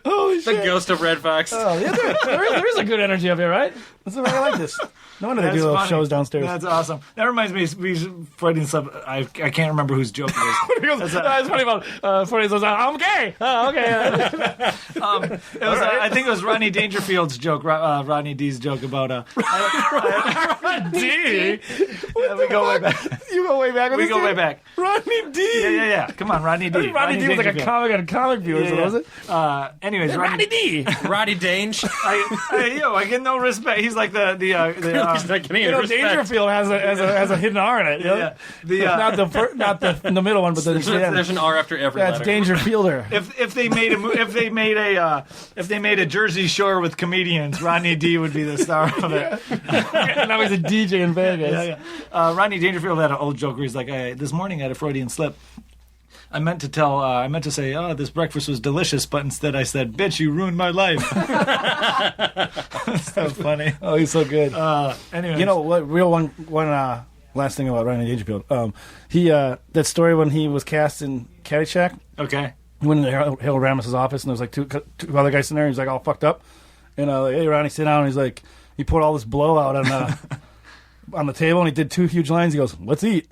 Holy The shit. ghost of Red Fox. Oh, yeah, there is a good energy up here, right? That's why I like this. No wonder they do little funny. shows downstairs. That's awesome. That reminds me of Freudian stuff. I can't remember whose joke it is. It's funny about Freudian says, I'm gay. Oh, okay. It was, I think it was Rodney Dangerfield's joke, Rodney D's joke about D. we go way back. You go way back with We this go dude? way back. Rodney D. Yeah. Come on, Rodney D. Rodney D was like a Dangerfield. comic on Comic View, Yeah, was it? Anyways, Rodney D. Roddy Dange. I get no respect. He's like the He's not getting any respect. Dangerfield has a hidden R in it. yeah. Not the middle one, but the end. There's an R after every That's letter. Dangerfielder. If they made a Jersey Shore with comedians, Rodney D would be the star of it. Now he's a DJ in Vegas. Rodney Dangerfield had an old joke where he's like, this morning I had a Freudian slip. I meant to say, oh, this breakfast was delicious, but instead I said, bitch, you ruined my life. That's so funny. Oh, he's so good. Anyway, You know what? Real one last thing about Rodney Dangerfield. He that story when he was cast in Caddyshack. okay. He went into Harold Ramis's office, and there was like two other guys in there. And he's like all fucked up, and like, hey, Ronnie, sit down. And he's like, he poured all this blowout on the table, and he did 2 huge lines. He goes, "Let's eat."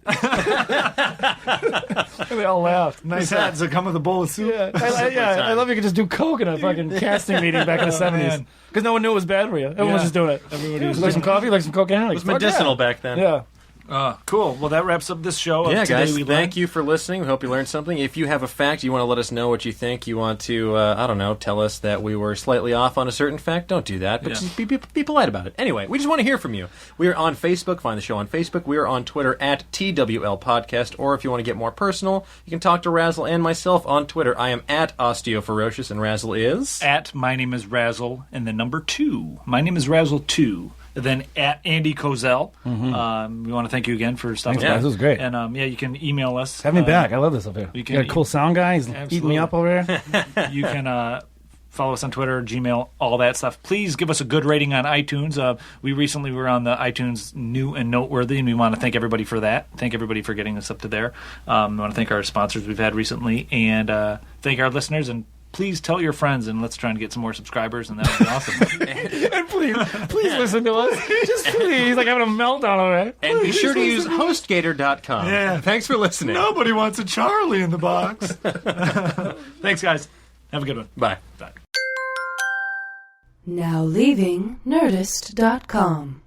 And they all laughed. Nice hats that come with a bowl of soup. Yeah, I love you could just do coke in a fucking casting meeting back in the 70s. Because no one knew it was bad for you. Everyone was just doing it. Everybody was like some coffee, like some cocaine. Like, It was medicinal back then. Yeah. Cool. Well, that wraps up this show. Yeah, Today guys, We thank you for listening. We hope you learned something. If you have a fact, you want to let us know what you think, you want to, I don't know, tell us that we were slightly off on a certain fact, don't do that. But just be polite about it. Anyway, we just want to hear from you. We are on Facebook. Find the show on Facebook. We are on Twitter at TWL Podcast. Or if you want to get more personal, you can talk to Razzle and myself on Twitter. I am at OsteoFerocious, and Razzle is... At My Name is Razzle, and then number 2. My Name is Razzle 2. Then at Andy Kozel. We want to thank you again for stopping by. This was great. And you can email us. Have me back. I love this up here. You got a cool sound guy. He's eating me up over here. You can follow us on Twitter, Gmail, all that stuff. Please give us a good rating on iTunes. We recently were on the iTunes New and Noteworthy, and we want to thank everybody for that. Thank everybody for getting us up to there. We want to thank our sponsors we've had recently, and thank our listeners, and please tell your friends, and let's try and get some more subscribers, and that would be awesome. And please listen to us. Just please, like having a meltdown over it. And be sure to use HostGator.com. Yeah. Thanks for listening. Nobody wants a Charlie in the box. Thanks, guys. Have a good one. Bye. Bye. Now leaving Nerdist.com.